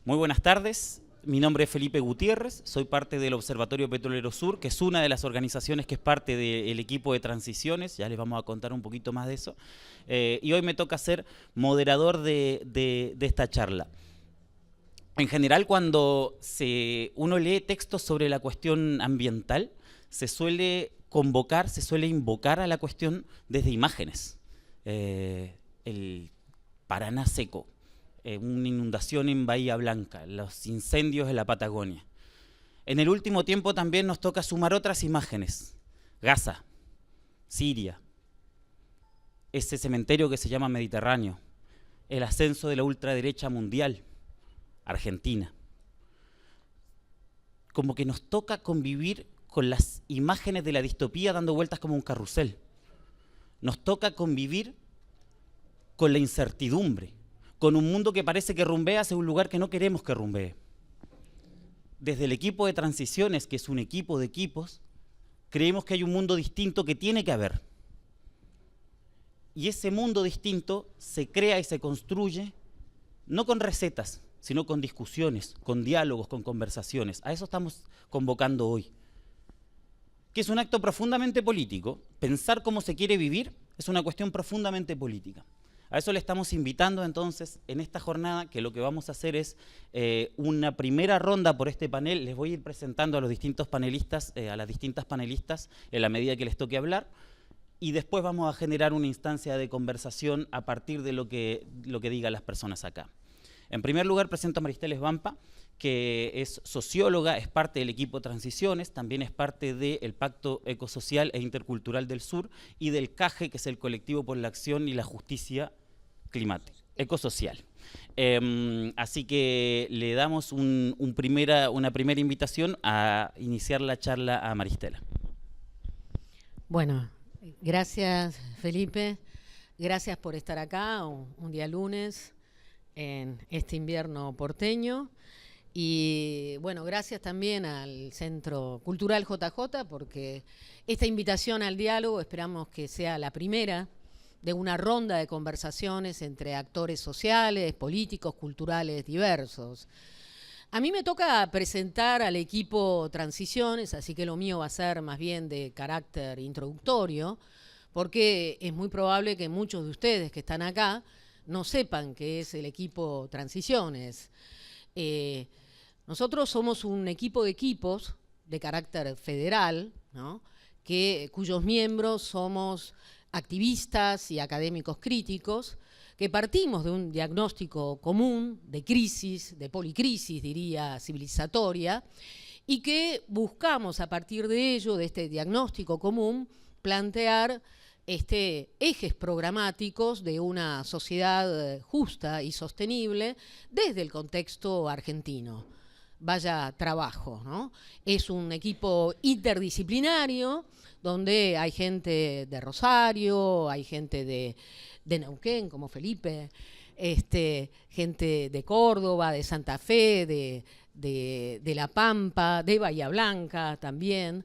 Muy buenas tardes, mi nombre es Felipe Gutiérrez, soy parte del Observatorio Petrolero Sur, que es una de las organizaciones que es parte del equipo de transiciones, ya les vamos a contar un poquito más de eso, y hoy me toca ser moderador de esta charla. En general, cuando uno lee textos sobre la cuestión ambiental, se suele invocar a la cuestión desde imágenes. El Paraná seco, una inundación en Bahía Blanca, los incendios en la Patagonia. En el último tiempo también nos toca sumar otras imágenes. Gaza, Siria, ese cementerio que se llama Mediterráneo, el ascenso de la ultraderecha mundial, Argentina. Como que nos toca convivir con las imágenes de la distopía dando vueltas como un carrusel. Nos toca convivir con la incertidumbre, con un mundo que parece que rumbea hacia un lugar que no queremos que rumbee. Desde el equipo de transiciones, que es un equipo de equipos, creemos que hay un mundo distinto que tiene que haber. Y ese mundo distinto se crea y se construye no con recetas, sino con discusiones, con diálogos, con conversaciones. A eso estamos convocando hoy. Que es un acto profundamente político. Pensar cómo se quiere vivir es una cuestión profundamente política. A eso le estamos invitando entonces en esta jornada, que lo que vamos a hacer es una primera ronda por este panel. Les voy a ir presentando a los distintos panelistas, a las distintas panelistas en la medida que les toque hablar, y después vamos a generar una instancia de conversación a partir de lo que digan las personas acá. En primer lugar presento a Maristela Svampa, que es socióloga, es parte del equipo Transiciones, también es parte del Pacto Ecosocial e Intercultural del Sur y del CAGE, que es el Colectivo por la Acción y la Justicia Climática, Ecosocial. Así que le damos una primera invitación a iniciar la charla a Maristela. Bueno, gracias Felipe, gracias por estar acá un día lunes en este invierno porteño. Y bueno, gracias también al Centro Cultural JJ, porque esta invitación al diálogo esperamos que sea la primera de una ronda de conversaciones entre actores sociales, políticos, culturales diversos. A mí me toca presentar al equipo Transiciones, así que lo mío va a ser más bien de carácter introductorio, porque es muy probable que muchos de ustedes que están acá no sepan qué es el equipo Transiciones. Nosotros somos un equipo de equipos de carácter federal, ¿no? Cuyos miembros somos activistas y académicos críticos, que partimos de un diagnóstico común de crisis, de policrisis, diría, civilizatoria, y que buscamos a partir de ello, de este diagnóstico común, plantear ejes programáticos de una sociedad justa y sostenible desde el contexto argentino. Vaya trabajo, ¿no? Es un equipo interdisciplinario donde hay gente de Rosario, hay gente de Neuquén, como Felipe, gente de Córdoba, de Santa Fe, de La Pampa, de Bahía Blanca también.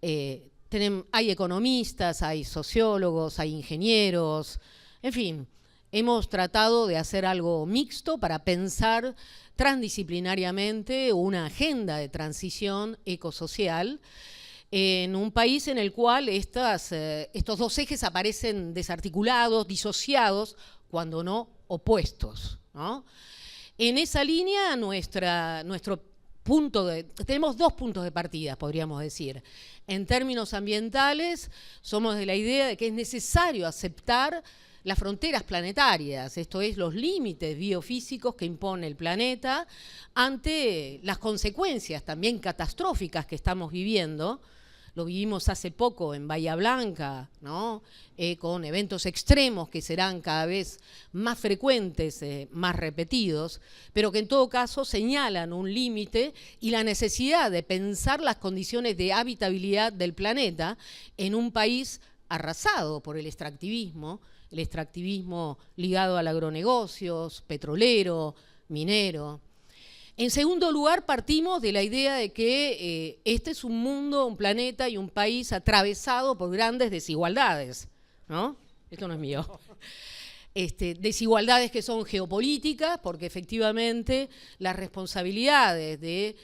Hay economistas, hay sociólogos, hay ingenieros, en fin, hemos tratado de hacer algo mixto para pensar transdisciplinariamente una agenda de transición ecosocial en un país en el cual estos dos ejes aparecen desarticulados, disociados, cuando no opuestos, ¿no? En esa línea, tenemos dos puntos de partida, podríamos decir. En términos ambientales, somos de la idea de que es necesario aceptar las fronteras planetarias, esto es, los límites biofísicos que impone el planeta ante las consecuencias también catastróficas que estamos viviendo. Lo vivimos hace poco en Bahía Blanca, ¿no? Con eventos extremos que serán cada vez más frecuentes, más repetidos, pero que en todo caso señalan un límite y la necesidad de pensar las condiciones de habitabilidad del planeta en un país arrasado por el extractivismo ligado al agronegocios, petrolero, minero. En segundo lugar, partimos de la idea de que este es un mundo, un planeta y un país atravesado por grandes desigualdades, ¿no? Esto no es mío. desigualdades que son geopolíticas, porque efectivamente las responsabilidades de,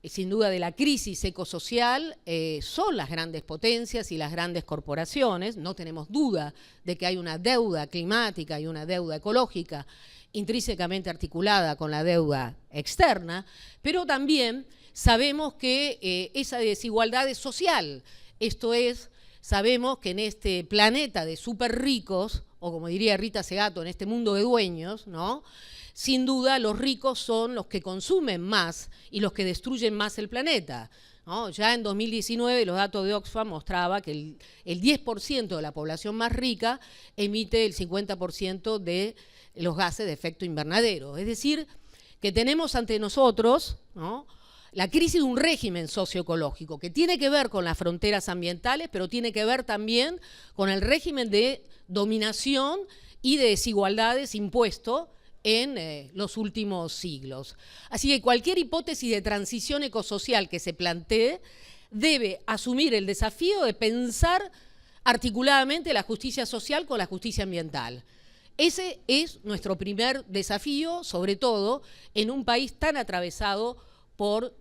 sin duda, de la crisis ecosocial son las grandes potencias y las grandes corporaciones. No tenemos duda de que hay una deuda climática y una deuda ecológica intrínsecamente articulada con la deuda externa, pero también sabemos que esa desigualdad es social. Esto es, sabemos que en este planeta de súper ricos, o como diría Rita Segato, en este mundo de dueños, ¿no?, sin duda los ricos son los que consumen más y los que destruyen más el planeta, ¿no? Ya en 2019 los datos de Oxfam mostraba que el 10% de la población más rica emite el 50% de los gases de efecto invernadero. Es decir, que tenemos ante nosotros, ¿no?, la crisis de un régimen socioecológico que tiene que ver con las fronteras ambientales, pero tiene que ver también con el régimen de dominación y de desigualdades impuesto en los últimos siglos. Así que cualquier hipótesis de transición ecosocial que se plantee debe asumir el desafío de pensar articuladamente la justicia social con la justicia ambiental. Ese es nuestro primer desafío, sobre todo en un país tan atravesado por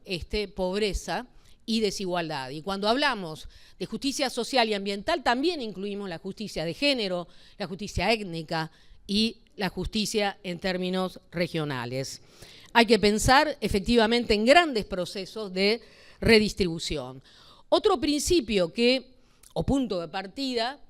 pobreza y desigualdad. Y cuando hablamos de justicia social y ambiental, también incluimos la justicia de género, la justicia étnica y la justicia en términos regionales. Hay que pensar efectivamente en grandes procesos de redistribución. Otro principio o punto de partida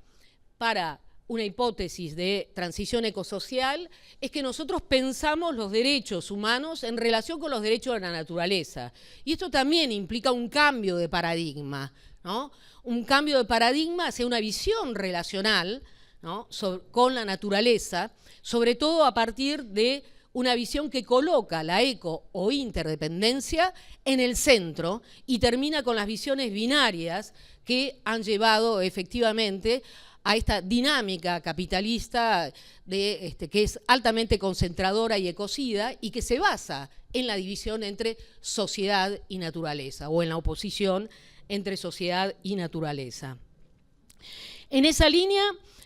para una hipótesis de transición ecosocial es que nosotros pensamos los derechos humanos en relación con los derechos de la naturaleza. Y esto también implica un cambio de paradigma, ¿no? Un cambio de paradigma hacia una visión relacional, ¿no?, con la naturaleza, sobre todo a partir de una visión que coloca la eco o interdependencia en el centro y termina con las visiones binarias que han llevado efectivamente a esta dinámica capitalista que es altamente concentradora y ecocida y que se basa en la división entre sociedad y naturaleza, o en la oposición entre sociedad y naturaleza. En esa línea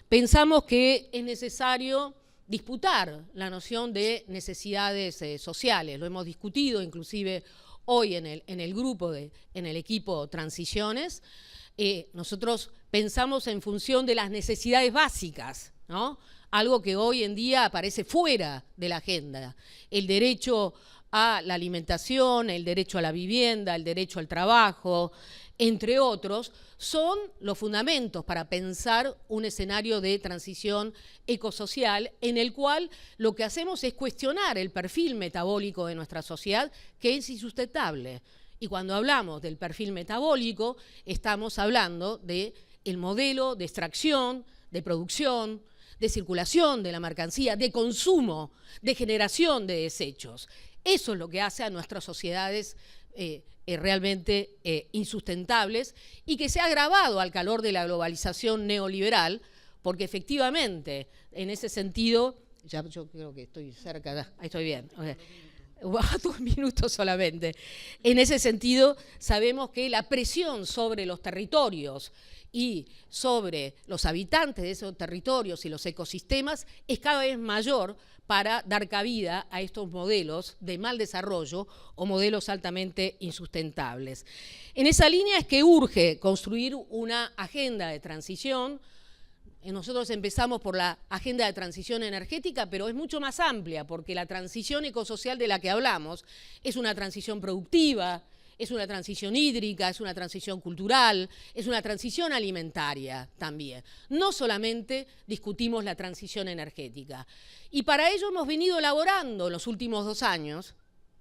pensamos que es necesario disputar la noción de necesidades sociales. Lo hemos discutido inclusive hoy en el grupo, en el equipo Transiciones. Nosotros pensamos en función de las necesidades básicas, ¿no?, algo que hoy en día aparece fuera de la agenda. El derecho a la alimentación, el derecho a la vivienda, el derecho al trabajo, entre otros, son los fundamentos para pensar un escenario de transición ecosocial en el cual lo que hacemos es cuestionar el perfil metabólico de nuestra sociedad, que es insustentable. Y cuando hablamos del perfil metabólico, estamos hablando del modelo de extracción, de producción, de circulación de la mercancía, de consumo, de generación de desechos. Eso es lo que hace a nuestras sociedades realmente insustentables y que se ha agravado al calor de la globalización neoliberal, porque efectivamente, en ese sentido, ya yo creo que estoy cerca, ahí estoy bien. Okay. 2 minutos solamente. En ese sentido, sabemos que la presión sobre los territorios y sobre los habitantes de esos territorios y los ecosistemas es cada vez mayor para dar cabida a estos modelos de mal desarrollo o modelos altamente insustentables. En esa línea es que urge construir una agenda de transición. Nosotros empezamos por la agenda de transición energética, pero es mucho más amplia, porque la transición ecosocial de la que hablamos es una transición productiva, es una transición hídrica, es una transición cultural, es una transición alimentaria también. No solamente discutimos la transición energética. Y para ello hemos venido elaborando en los últimos 2 años,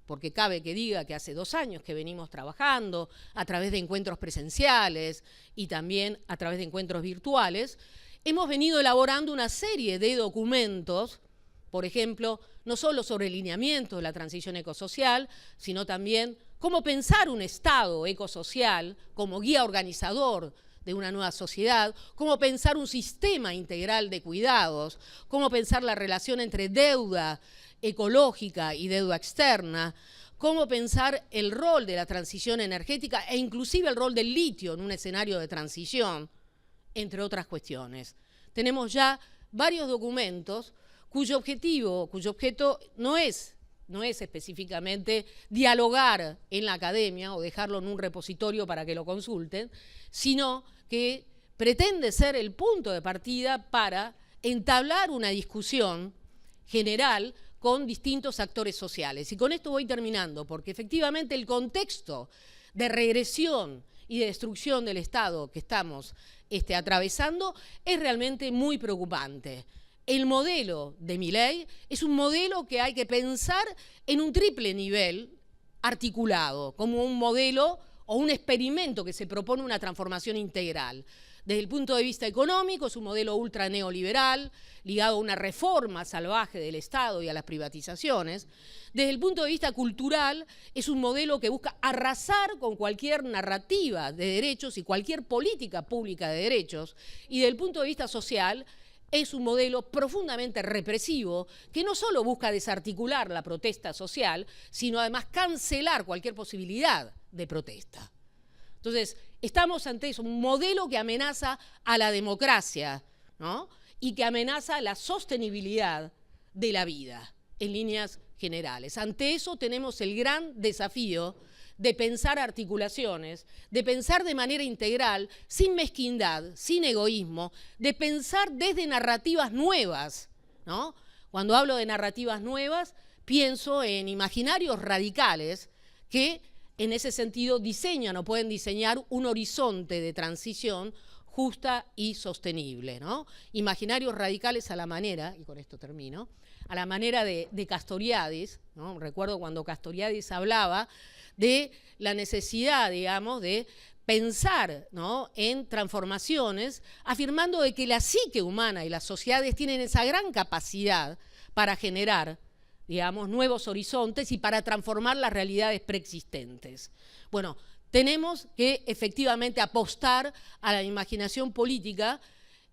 porque cabe que diga que hace 2 años que venimos trabajando a través de encuentros presenciales y también a través de encuentros virtuales, hemos venido elaborando una serie de documentos, por ejemplo, no solo sobre lineamientos de la transición ecosocial, sino también cómo pensar un Estado ecosocial como guía organizador de una nueva sociedad, cómo pensar un sistema integral de cuidados, cómo pensar la relación entre deuda ecológica y deuda externa, cómo pensar el rol de la transición energética e inclusive el rol del litio en un escenario de transición, entre otras cuestiones. Tenemos ya varios documentos cuyo objeto no es específicamente dialogar en la academia o dejarlo en un repositorio para que lo consulten, sino que pretende ser el punto de partida para entablar una discusión general con distintos actores sociales. Y con esto voy terminando, porque efectivamente el contexto de regresión y de destrucción del Estado que estamos atravesando es realmente muy preocupante. El modelo de Milei es un modelo que hay que pensar en un triple nivel articulado, como un modelo o un experimento que se propone una transformación integral. Desde el punto de vista económico, es un modelo ultra neoliberal, ligado a una reforma salvaje del Estado y a las privatizaciones. Desde el punto de vista cultural, es un modelo que busca arrasar con cualquier narrativa de derechos y cualquier política pública de derechos. Y desde el punto de vista social, es un modelo profundamente represivo que no solo busca desarticular la protesta social, sino además cancelar cualquier posibilidad de protesta. Entonces, estamos ante eso, un modelo que amenaza a la democracia, ¿no? Y que amenaza la sostenibilidad de la vida, en líneas generales. Ante eso tenemos el gran desafío de pensar articulaciones, de pensar de manera integral, sin mezquindad, sin egoísmo, de pensar desde narrativas nuevas, ¿no? Cuando hablo de narrativas nuevas, pienso en imaginarios radicales que en ese sentido diseñan o pueden diseñar un horizonte de transición justa y sostenible, ¿no? Imaginarios radicales a la manera, y con esto termino, a la manera de Castoriadis, ¿no? Recuerdo cuando Castoriadis hablaba de la necesidad, digamos, de pensar, ¿no?, en transformaciones, afirmando de que la psique humana y las sociedades tienen esa gran capacidad para generar, digamos, nuevos horizontes y para transformar las realidades preexistentes. Bueno, tenemos que efectivamente apostar a la imaginación política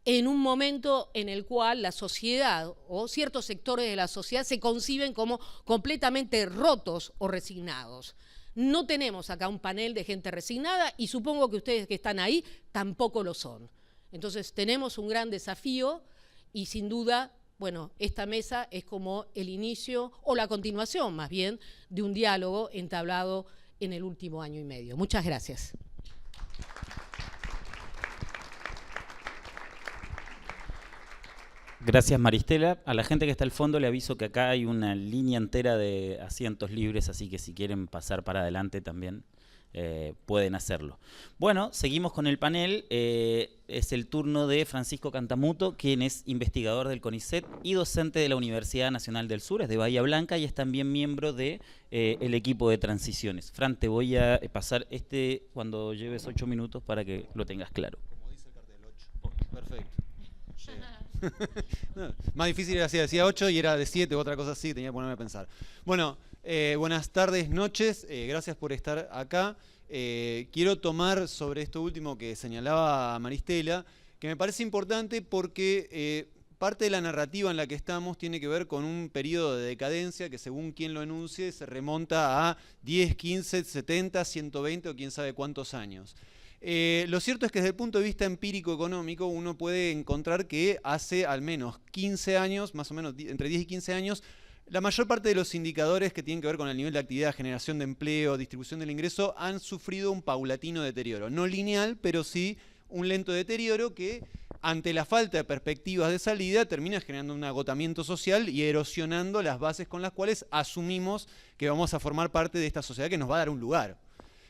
en un momento en el cual la sociedad o ciertos sectores de la sociedad se conciben como completamente rotos o resignados. No tenemos acá un panel de gente resignada y supongo que ustedes que están ahí tampoco lo son. Entonces tenemos un gran desafío y sin duda, bueno, esta mesa es como el inicio o la continuación más bien de un diálogo entablado en el último año y medio. Muchas gracias. Gracias, Maristela. A la gente que está al fondo le aviso que acá hay una línea entera de asientos libres, así que si quieren pasar para adelante también pueden hacerlo. Bueno, seguimos con el panel. Es el turno de Francisco Cantamuto, quien es investigador del CONICET y docente de la Universidad Nacional del Sur, es de Bahía Blanca y es también miembro de el equipo de transiciones. Fran, te voy a pasar cuando lleves 8 minutos para que lo tengas claro. Como dice el cartel, 8. Perfecto. No, más difícil era si decía 8 y era de 7 u otra cosa así, tenía que ponerme a pensar. Bueno, buenas tardes, noches, gracias por estar acá. Quiero tomar sobre esto último que señalaba Maristela, que me parece importante porque parte de la narrativa en la que estamos tiene que ver con un periodo de decadencia que según quien lo enuncie se remonta a 10, 15, 70, 120 o quién sabe cuántos años. Lo cierto es que desde el punto de vista empírico económico uno puede encontrar que hace al menos 15 años, más o menos entre 10 y 15 años, la mayor parte de los indicadores que tienen que ver con el nivel de actividad, generación de empleo, distribución del ingreso, han sufrido un paulatino deterioro. No lineal, pero sí un lento deterioro que, ante la falta de perspectivas de salida, termina generando un agotamiento social y erosionando las bases con las cuales asumimos que vamos a formar parte de esta sociedad que nos va a dar un lugar.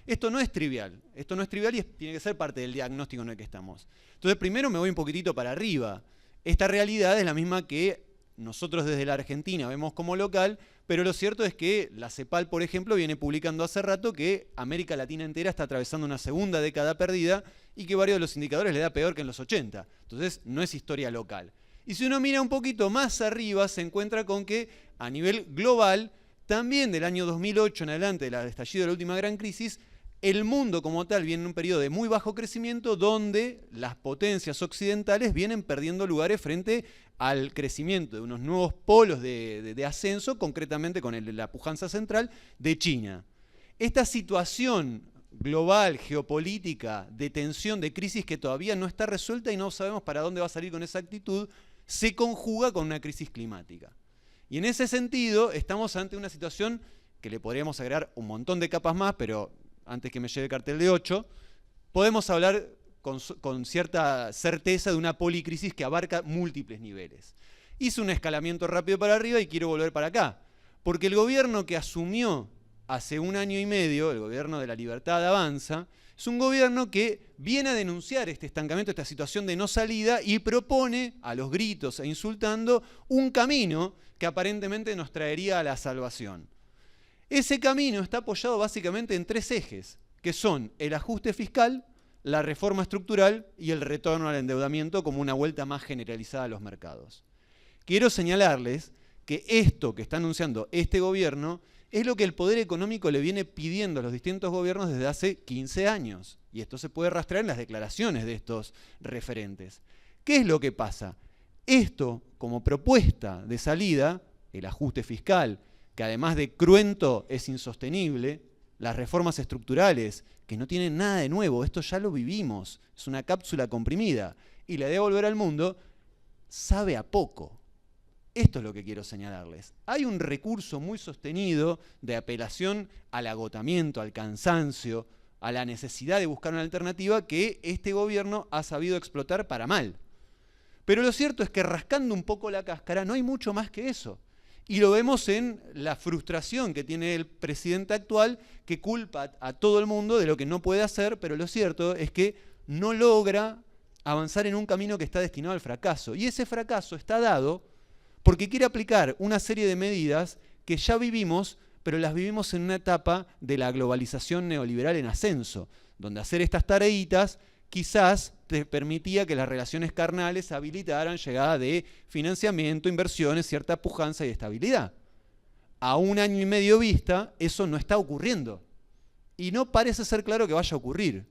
Esto no es trivial y tiene que ser parte del diagnóstico en el que estamos. Entonces, primero me voy un poquitito para arriba. Esta realidad es la misma que nosotros desde la Argentina vemos como local, pero lo cierto es que la CEPAL, por ejemplo, viene publicando hace rato que América Latina entera está atravesando una segunda década perdida y que varios de los indicadores le da peor que en los 80. Entonces, no es historia local. Y si uno mira un poquito más arriba, se encuentra con que a nivel global, también del año 2008 en adelante, del estallido de la última gran crisis, el mundo como tal viene en un periodo de muy bajo crecimiento donde las potencias occidentales vienen perdiendo lugares frente al crecimiento de unos nuevos polos de ascenso, concretamente con la pujanza central de China. Esta situación global, geopolítica, de tensión, de crisis que todavía no está resuelta y no sabemos para dónde va a salir con esa actitud, se conjuga con una crisis climática. Y en ese sentido estamos ante una situación que le podríamos agregar un montón de capas más, pero antes que me lleve el cartel de 8, podemos hablar con cierta certeza de una policrisis que abarca múltiples niveles. Hice un escalamiento rápido para arriba y quiero volver para acá, porque el gobierno que asumió hace 1 año y medio, el gobierno de la Libertad Avanza, es un gobierno que viene a denunciar este estancamiento, esta situación de no salida, y propone, a los gritos e insultando, un camino que aparentemente nos traería a la salvación. Ese camino está apoyado básicamente en 3 ejes, que son el ajuste fiscal, la reforma estructural y el retorno al endeudamiento como una vuelta más generalizada a los mercados. Quiero señalarles que esto que está anunciando este gobierno es lo que el poder económico le viene pidiendo a los distintos gobiernos desde hace 15 años. Y esto se puede rastrear en las declaraciones de estos referentes. ¿Qué es lo que pasa? Esto, como propuesta de salida, el ajuste fiscal, que además de cruento es insostenible, las reformas estructurales, que no tienen nada de nuevo, esto ya lo vivimos, es una cápsula comprimida, y la idea de volver al mundo, sabe a poco. Esto es lo que quiero señalarles. Hay un recurso muy sostenido de apelación al agotamiento, al cansancio, a la necesidad de buscar una alternativa que este gobierno ha sabido explotar para mal. Pero lo cierto es que rascando un poco la cáscara no hay mucho más que eso. Y lo vemos en la frustración que tiene el presidente actual, que culpa a todo el mundo de lo que no puede hacer, pero lo cierto es que no logra avanzar en un camino que está destinado al fracaso. Y ese fracaso está dado porque quiere aplicar una serie de medidas que ya vivimos, pero las vivimos en una etapa de la globalización neoliberal en ascenso, donde hacer estas tareitas quizás te permitía que las relaciones carnales habilitaran llegada de financiamiento, inversiones, cierta pujanza y estabilidad. A 1 año y medio vista, eso no está ocurriendo. Y no parece ser claro que vaya a ocurrir.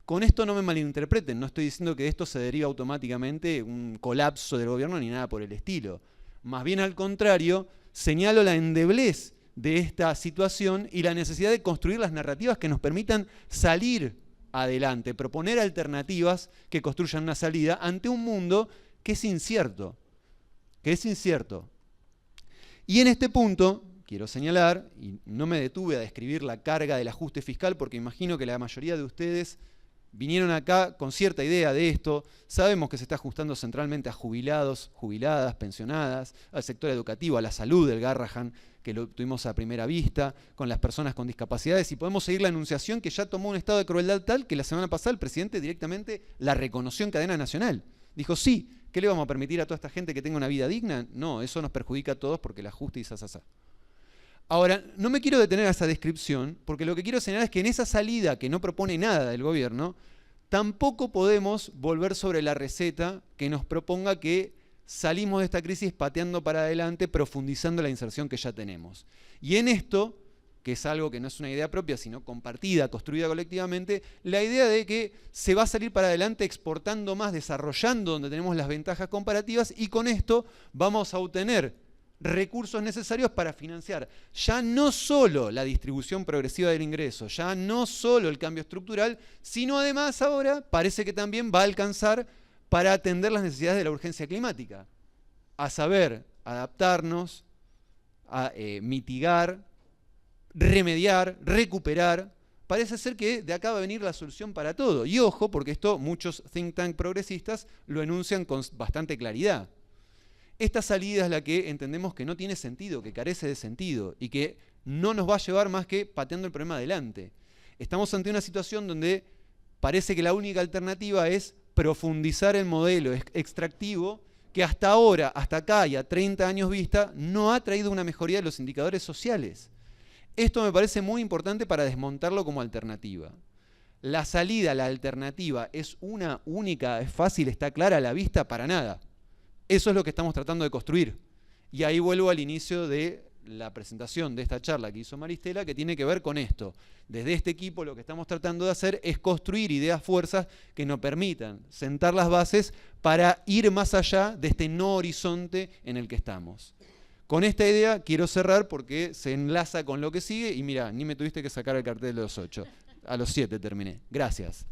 Con esto no me malinterpreten, no estoy diciendo que de esto se deriva automáticamente un colapso del gobierno ni nada por el estilo. Más bien al contrario, señalo la endeblez de esta situación y la necesidad de construir las narrativas que nos permitan salir adelante, proponer alternativas que construyan una salida ante un mundo que es incierto. Y en este punto, quiero señalar, y no me detuve a describir la carga del ajuste fiscal porque imagino que la mayoría de ustedes vinieron acá con cierta idea de esto. Sabemos que se está ajustando centralmente a jubilados, jubiladas, pensionadas, al sector educativo, a la salud del Garrahan, que lo tuvimos a primera vista, con las personas con discapacidades, y podemos seguir la enunciación que ya tomó un estado de crueldad tal que la semana pasada el presidente directamente la reconoció en cadena nacional. Dijo, sí, ¿qué le vamos a permitir a toda esta gente que tenga una vida digna? No, eso nos perjudica a todos porque el ajuste y sasasá. Ahora, no me quiero detener a esa descripción, porque lo que quiero señalar es que en esa salida que no propone nada del gobierno, tampoco podemos volver sobre la receta que nos proponga que salimos de esta crisis pateando para adelante, profundizando la inserción que ya tenemos. Y en esto, que es algo que no es una idea propia, sino compartida, construida colectivamente, la idea de que se va a salir para adelante exportando más, desarrollando donde tenemos las ventajas comparativas, y con esto vamos a obtener recursos necesarios para financiar ya no solo la distribución progresiva del ingreso, ya no solo el cambio estructural, sino además ahora parece que también va a alcanzar para atender las necesidades de la urgencia climática, a saber, adaptarnos, a mitigar, remediar, recuperar. Parece ser que de acá va a venir la solución para todo. Y ojo, porque esto muchos think tank progresistas lo enuncian con bastante claridad. Esta salida es la que entendemos que no tiene sentido, que carece de sentido y que no nos va a llevar más que pateando el problema adelante. Estamos ante una situación donde parece que la única alternativa es profundizar el modelo extractivo que hasta ahora, hasta acá y a 30 años vista, no ha traído una mejoría de los indicadores sociales. Esto me parece muy importante para desmontarlo como alternativa. La salida, la alternativa, ¿es una única, es fácil, está clara a la vista? Para nada. Eso es lo que estamos tratando de construir. Y ahí vuelvo al inicio de la presentación de esta charla que hizo Maristela, que tiene que ver con esto. Desde este equipo lo que estamos tratando de hacer es construir ideas, fuerzas que nos permitan sentar las bases para ir más allá de este no horizonte en el que estamos. Con esta idea quiero cerrar porque se enlaza con lo que sigue y mira, ni me tuviste que sacar el cartel de los 8. A los 7 terminé. Gracias.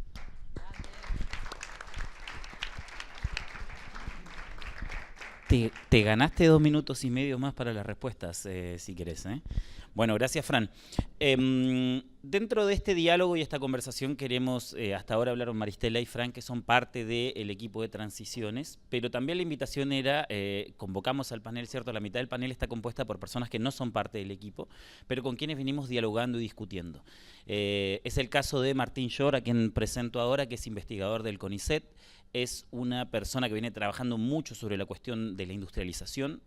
Te ganaste 2 minutos y medio más para las respuestas, si querés. Bueno, gracias, Fran. Dentro de este diálogo y esta conversación queremos, hasta ahora hablaron Maristela y Fran, que son parte del equipo de transiciones, pero también la invitación era, convocamos al panel, ¿cierto? La mitad del panel está compuesta por personas que no son parte del equipo, pero con quienes venimos dialogando y discutiendo. Es el caso de Martín Llor, a quien presento ahora, que es investigador del CONICET. Es una persona que viene trabajando mucho sobre la cuestión de la industrialización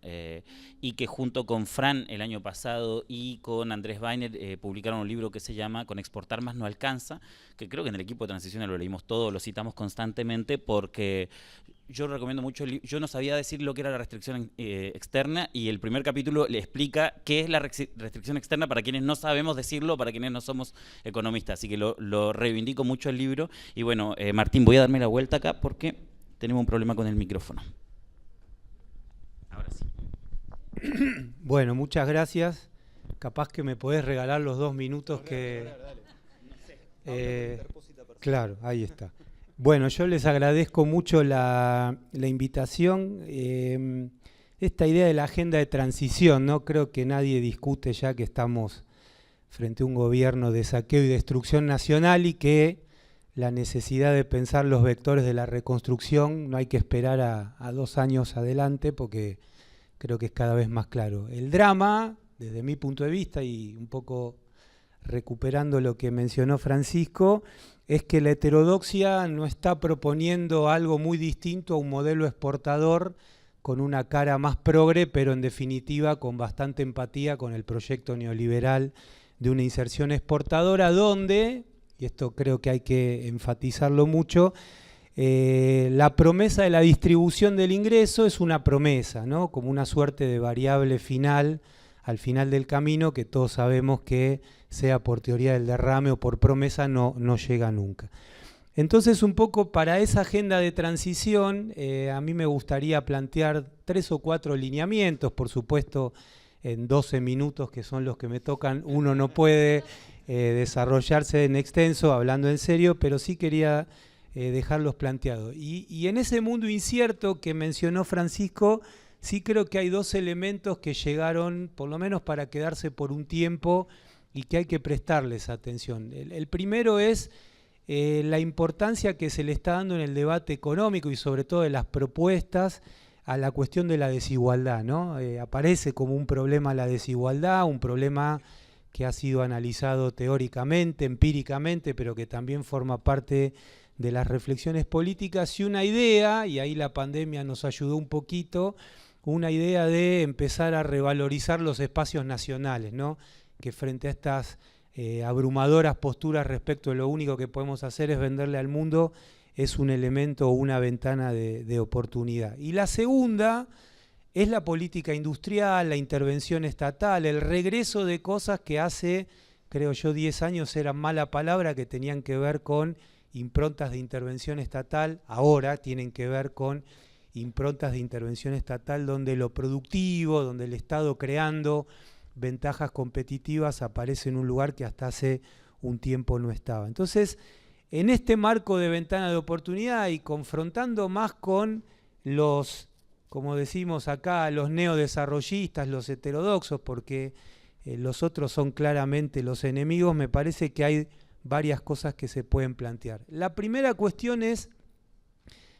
y que junto con Fran el año pasado y con Andrés Weiner publicaron un libro que se llama Con exportar más no alcanza, que creo que en el equipo de transición lo leímos todo, lo citamos constantemente porque yo recomiendo mucho, yo no sabía decir lo que era la restricción externa y el primer capítulo le explica qué es la restricción externa para quienes no sabemos decirlo, para quienes no somos economistas, así que lo reivindico mucho el libro. Y bueno, Martín, voy a darme la vuelta acá porque tenemos un problema con el micrófono. Ahora sí. Bueno, muchas gracias. Capaz que me podés regalar los 2 minutos que... Claro, ahí está. Bueno, yo les agradezco mucho la invitación. Esta idea de la agenda de transición, ¿no? Creo que nadie discute ya que estamos frente a un gobierno de saqueo y destrucción nacional y que la necesidad de pensar los vectores de la reconstrucción no hay que esperar a 2 años adelante porque creo que es cada vez más claro. El drama, desde mi punto de vista y un poco recuperando lo que mencionó Francisco, es que la heterodoxia no está proponiendo algo muy distinto a un modelo exportador con una cara más progre, pero en definitiva con bastante empatía con el proyecto neoliberal de una inserción exportadora donde, y esto creo que hay que enfatizarlo mucho, la promesa de la distribución del ingreso es una promesa, ¿no? Como una suerte de variable final al final del camino que todos sabemos que sea por teoría del derrame o por promesa no llega nunca. Entonces un poco para esa agenda de transición a mí me gustaría plantear 3 o 4 lineamientos, por supuesto en 12 minutos que son los que me tocan uno no puede desarrollarse en extenso hablando en serio, pero sí quería dejarlos planteados. Y en ese mundo incierto que mencionó Francisco, sí creo que hay 2 elementos que llegaron por lo menos para quedarse por un tiempo y que hay que prestarles atención. El primero es la importancia que se le está dando en el debate económico y sobre todo de las propuestas a la cuestión de la desigualdad, ¿no? Aparece como un problema la desigualdad, un problema que ha sido analizado teóricamente, empíricamente, pero que también forma parte de las reflexiones políticas y una idea, y ahí la pandemia nos ayudó un poquito, una idea de empezar a revalorizar los espacios nacionales, ¿no? Que frente a estas abrumadoras posturas respecto de lo único que podemos hacer es venderle al mundo, es un elemento o una ventana de oportunidad. Y la segunda es la política industrial, la intervención estatal, el regreso de cosas que hace, creo yo, 10 años eran mala palabra, que tenían que ver con improntas de intervención estatal, ahora tienen que ver con improntas de intervención estatal donde lo productivo, donde el Estado creando ventajas competitivas aparece en un lugar que hasta hace un tiempo no estaba. Entonces, en este marco de ventana de oportunidad y confrontando más con los, como decimos acá, los neodesarrollistas, los heterodoxos, porque los otros son claramente los enemigos, me parece que hay varias cosas que se pueden plantear. La primera cuestión es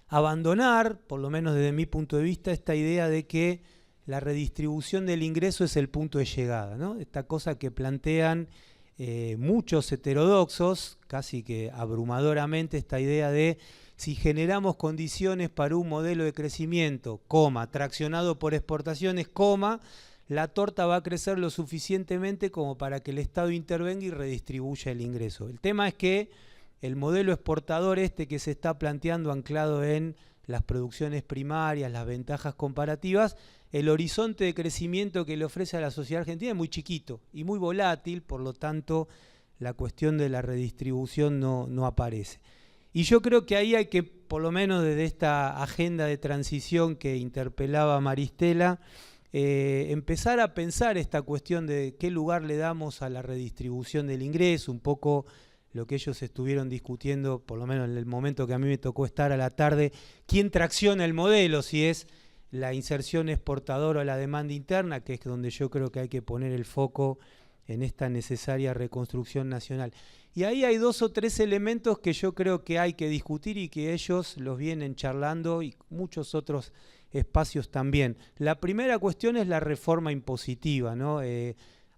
abandonar, por lo menos desde mi punto de vista, esta idea de que la redistribución del ingreso es el punto de llegada, ¿no? Esta cosa que plantean muchos heterodoxos, casi que abrumadoramente, esta idea de si generamos condiciones para un modelo de crecimiento, traccionado por exportaciones, la torta va a crecer lo suficientemente como para que el Estado intervenga y redistribuya el ingreso. El tema es que el modelo exportador que se está planteando anclado en las producciones primarias, las ventajas comparativas, el horizonte de crecimiento que le ofrece a la sociedad argentina es muy chiquito y muy volátil, por lo tanto la cuestión de la redistribución no aparece. Y yo creo que ahí hay que, por lo menos desde esta agenda de transición que interpelaba Maristela, empezar a pensar esta cuestión de qué lugar le damos a la redistribución del ingreso, un poco lo que ellos estuvieron discutiendo, por lo menos en el momento que a mí me tocó estar a la tarde, quién tracciona el modelo, si es la inserción exportadora a la demanda interna, que es donde yo creo que hay que poner el foco en esta necesaria reconstrucción nacional. Y ahí hay 2 o 3 elementos que yo creo que hay que discutir y que ellos los vienen charlando y muchos otros espacios también. La primera cuestión es la reforma impositiva, ¿no?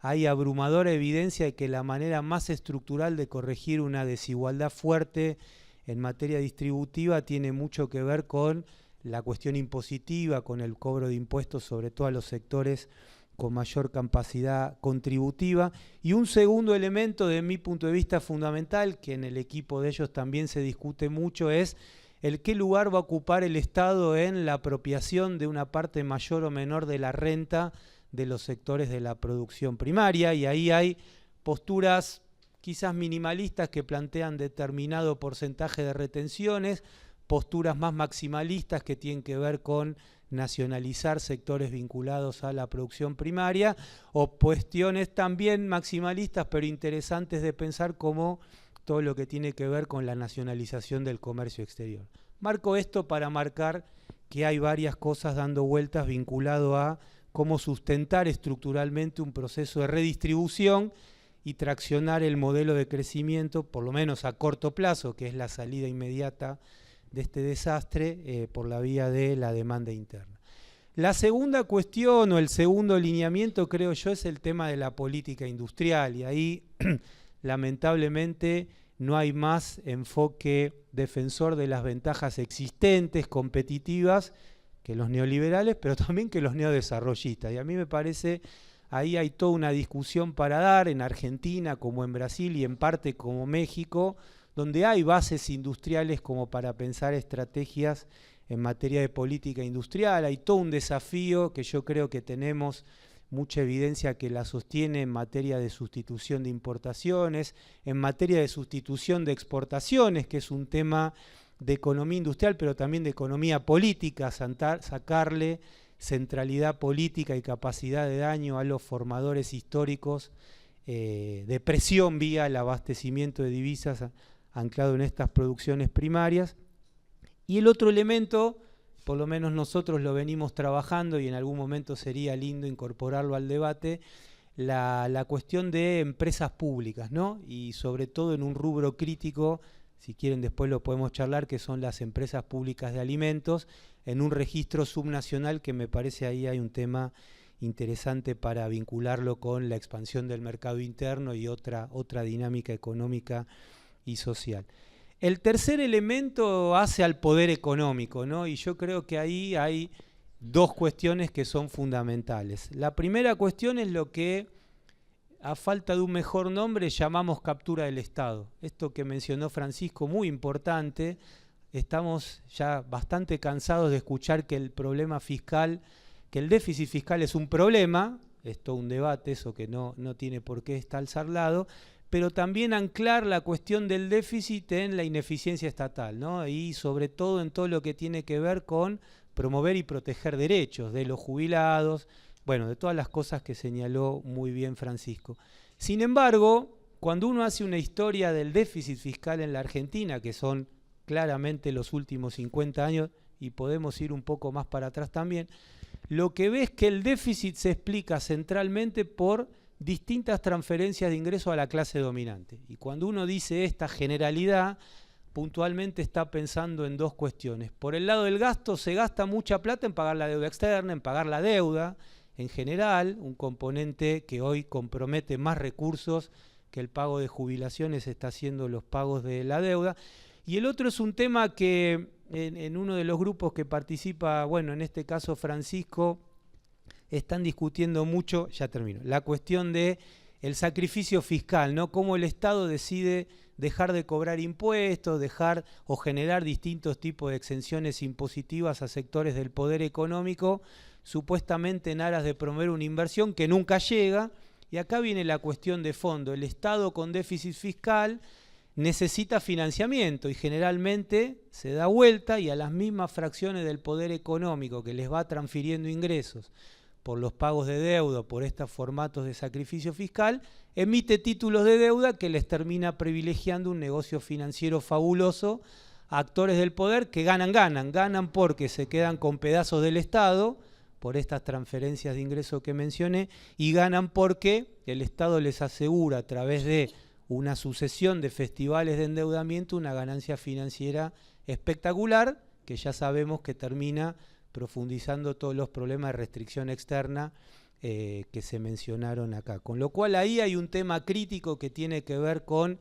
Hay abrumadora evidencia de que la manera más estructural de corregir una desigualdad fuerte en materia distributiva tiene mucho que ver con la cuestión impositiva, con el cobro de impuestos, sobre todo a los sectores con mayor capacidad contributiva. Y un segundo elemento, de mi punto de vista fundamental, que en el equipo de ellos también se discute mucho, es el qué lugar va a ocupar el Estado en la apropiación de una parte mayor o menor de la renta de los sectores de la producción primaria. Y ahí hay posturas quizás minimalistas que plantean determinado porcentaje de retenciones, posturas más maximalistas que tienen que ver con nacionalizar sectores vinculados a la producción primaria, o cuestiones también maximalistas pero interesantes de pensar, como todo lo que tiene que ver con la nacionalización del comercio exterior. Marco esto para marcar que hay varias cosas dando vueltas vinculado a cómo sustentar estructuralmente un proceso de redistribución y traccionar el modelo de crecimiento, por lo menos a corto plazo, que es la salida inmediata de este desastre, por la vía de la demanda interna. La segunda cuestión o el segundo lineamiento, creo yo, es el tema de la política industrial, y ahí lamentablemente no hay más enfoque defensor de las ventajas existentes, competitivas, que los neoliberales, pero también que los neodesarrollistas. Y a mí me parece, ahí hay toda una discusión para dar, en Argentina como en Brasil y en parte como México, donde hay bases industriales como para pensar estrategias en materia de política industrial. Hay todo un desafío que yo creo que tenemos mucha evidencia que la sostiene en materia de sustitución de importaciones, en materia de sustitución de exportaciones, que es un tema de economía industrial, pero también de economía política, sacarle centralidad política y capacidad de daño a los formadores históricos de presión vía el abastecimiento de divisas anclado en estas producciones primarias. Y el otro elemento, por lo menos nosotros lo venimos trabajando y en algún momento sería lindo incorporarlo al debate, la cuestión de empresas públicas, ¿no? Y sobre todo en un rubro crítico, si quieren después lo podemos charlar, que son las empresas públicas de alimentos, en un registro subnacional, que me parece ahí hay un tema interesante para vincularlo con la expansión del mercado interno y otra dinámica económica y social. El tercer elemento hace al poder económico, ¿no? Y yo creo que ahí hay 2 cuestiones que son fundamentales. La primera cuestión es lo que, a falta de un mejor nombre, llamamos captura del Estado. Esto que mencionó Francisco, muy importante. Estamos ya bastante cansados de escuchar que el problema fiscal, que el déficit fiscal es un problema, es todo un debate, eso que no tiene por qué estar salado, pero también anclar la cuestión del déficit en la ineficiencia estatal, ¿no? Y sobre todo en todo lo que tiene que ver con promover y proteger derechos de los jubilados, bueno, de todas las cosas que señaló muy bien Francisco. Sin embargo, cuando uno hace una historia del déficit fiscal en la Argentina, que son claramente los últimos 50 años, y podemos ir un poco más para atrás también, lo que ve es que el déficit se explica centralmente por distintas transferencias de ingresos a la clase dominante. Y cuando uno dice esta generalidad, puntualmente está pensando en 2 cuestiones. Por el lado del gasto, se gasta mucha plata en pagar la deuda externa, en pagar la deuda en general, un componente que hoy compromete más recursos que el pago de jubilaciones está haciendo los pagos de la deuda. Y el otro es un tema que en uno de los grupos que participa, bueno, en este caso Francisco, están discutiendo mucho, ya termino, la cuestión de el sacrificio fiscal, ¿no? Cómo el Estado decide dejar de cobrar impuestos, dejar o generar distintos tipos de exenciones impositivas a sectores del poder económico, supuestamente en aras de promover una inversión que nunca llega. Y acá viene la cuestión de fondo. El Estado con déficit fiscal necesita financiamiento y generalmente se da vuelta y a las mismas fracciones del poder económico que les va transfiriendo ingresos por los pagos de deuda, por estos formatos de sacrificio fiscal, emite títulos de deuda que les termina privilegiando un negocio financiero fabuloso actores del poder que ganan porque se quedan con pedazos del Estado, por estas transferencias de ingresos que mencioné, y ganan porque el Estado les asegura a través de una sucesión de festivales de endeudamiento una ganancia financiera espectacular, que ya sabemos que termina profundizando todos los problemas de restricción externa que se mencionaron acá. Con lo cual ahí hay un tema crítico que tiene que ver con,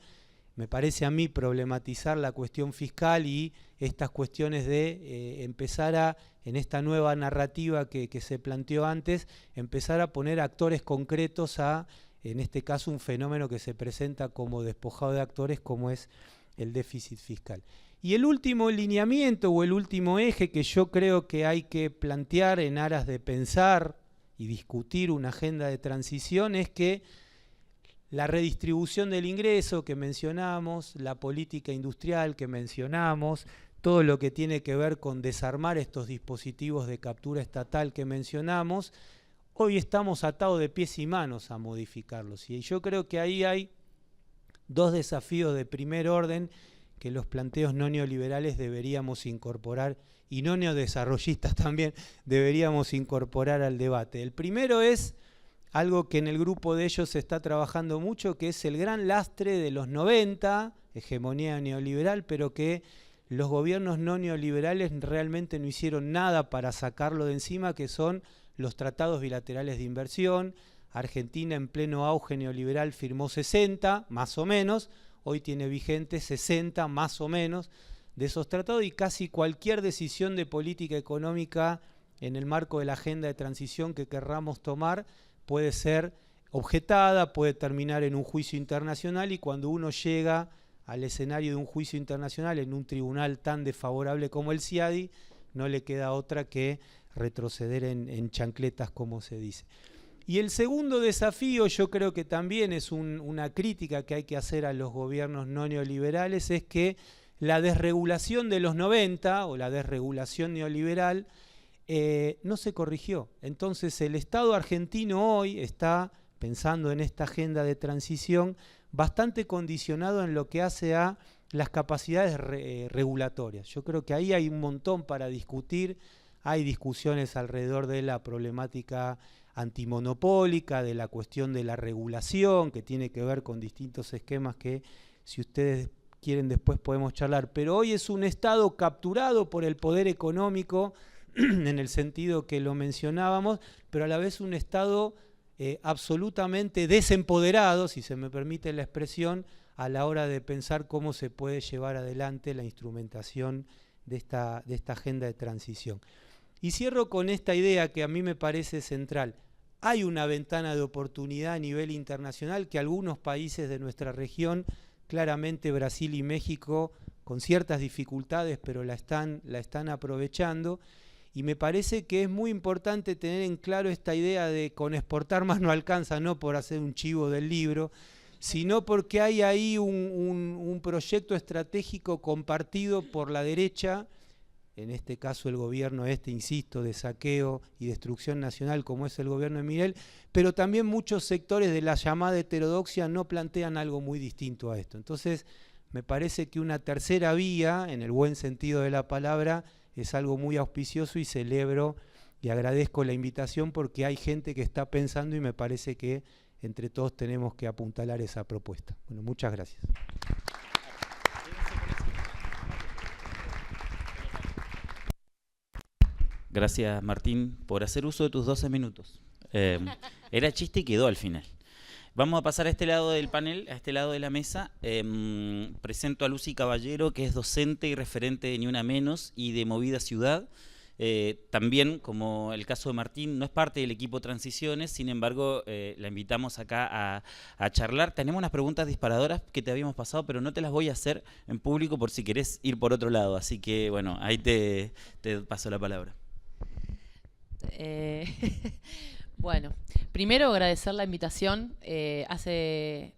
me parece a mí, problematizar la cuestión fiscal y estas cuestiones de empezar a, en esta nueva narrativa que se planteó antes, empezar a poner actores concretos a, en este caso, un fenómeno que se presenta como despojado de actores, como es el déficit fiscal. Y el último lineamiento o el último eje que yo creo que hay que plantear en aras de pensar y discutir una agenda de transición es que la redistribución del ingreso que mencionamos, la política industrial que mencionamos, todo lo que tiene que ver con desarmar estos dispositivos de captura estatal que mencionamos, hoy estamos atados de pies y manos a modificarlos. Y yo creo que ahí hay dos desafíos de primer orden que los planteos no neoliberales deberíamos incorporar, y no neodesarrollistas también deberíamos incorporar al debate. El primero es algo que en el grupo de ellos se está trabajando mucho, que es el gran lastre de los 90, hegemonía neoliberal, pero que los gobiernos no neoliberales realmente no hicieron nada para sacarlo de encima, que son los tratados bilaterales de inversión. Argentina, en pleno auge neoliberal, firmó 60, más o menos. Hoy tiene vigente 60, más o menos, de esos tratados, y casi cualquier decisión de política económica en el marco de la agenda de transición que querramos tomar puede ser objetada, puede terminar en un juicio internacional, y cuando uno llega al escenario de un juicio internacional en un tribunal tan desfavorable como el CIADI, no le queda otra que retroceder en chancletas, como se dice. Y el segundo desafío, yo creo que también es una crítica que hay que hacer a los gobiernos no neoliberales, es que la desregulación de los 90 o la desregulación neoliberal no se corrigió. Entonces el Estado argentino hoy está, pensando en esta agenda de transición, bastante condicionado en lo que hace a las capacidades regulatorias. Yo creo que ahí hay un montón para discutir. Hay discusiones alrededor de la problemática antimonopólica, de la cuestión de la regulación, que tiene que ver con distintos esquemas que, si ustedes quieren, después podemos charlar. Pero hoy es un Estado capturado por el poder económico, en el sentido que lo mencionábamos, pero a la vez un Estado absolutamente desempoderado, si se me permite la expresión, a la hora de pensar cómo se puede llevar adelante la instrumentación de esta agenda de transición. Y cierro con esta idea que a mí me parece central. Hay una ventana de oportunidad a nivel internacional que algunos países de nuestra región, claramente Brasil y México, con ciertas dificultades, pero la están aprovechando. Y me parece que es muy importante tener en claro esta idea de con exportar más no alcanza, no por hacer un chivo del libro, sino porque hay ahí un proyecto estratégico compartido por la derecha, en este caso el gobierno insisto, de saqueo y destrucción nacional, como es el gobierno de Milei, pero también muchos sectores de la llamada heterodoxia no plantean algo muy distinto a esto. Entonces, me parece que una tercera vía, en el buen sentido de la palabra, es algo muy auspicioso, y celebro y agradezco la invitación porque hay gente que está pensando, y me parece que entre todos tenemos que apuntalar esa propuesta. Bueno, muchas gracias. Gracias, Martín, por hacer uso de tus 12 minutos. Era chiste y quedó al final. Vamos a pasar a este lado del panel, a este lado de la mesa. Presento a Lucy Caballero, que es docente y referente de Ni Una Menos y de Movida Ciudad. También, como el caso de Martín, no es parte del equipo Transiciones, sin embargo, la invitamos acá a charlar. Tenemos unas preguntas disparadoras que te habíamos pasado, pero no te las voy a hacer en público por si querés ir por otro lado. Así que, bueno, ahí te paso la palabra. Bueno, primero agradecer la invitación. Hace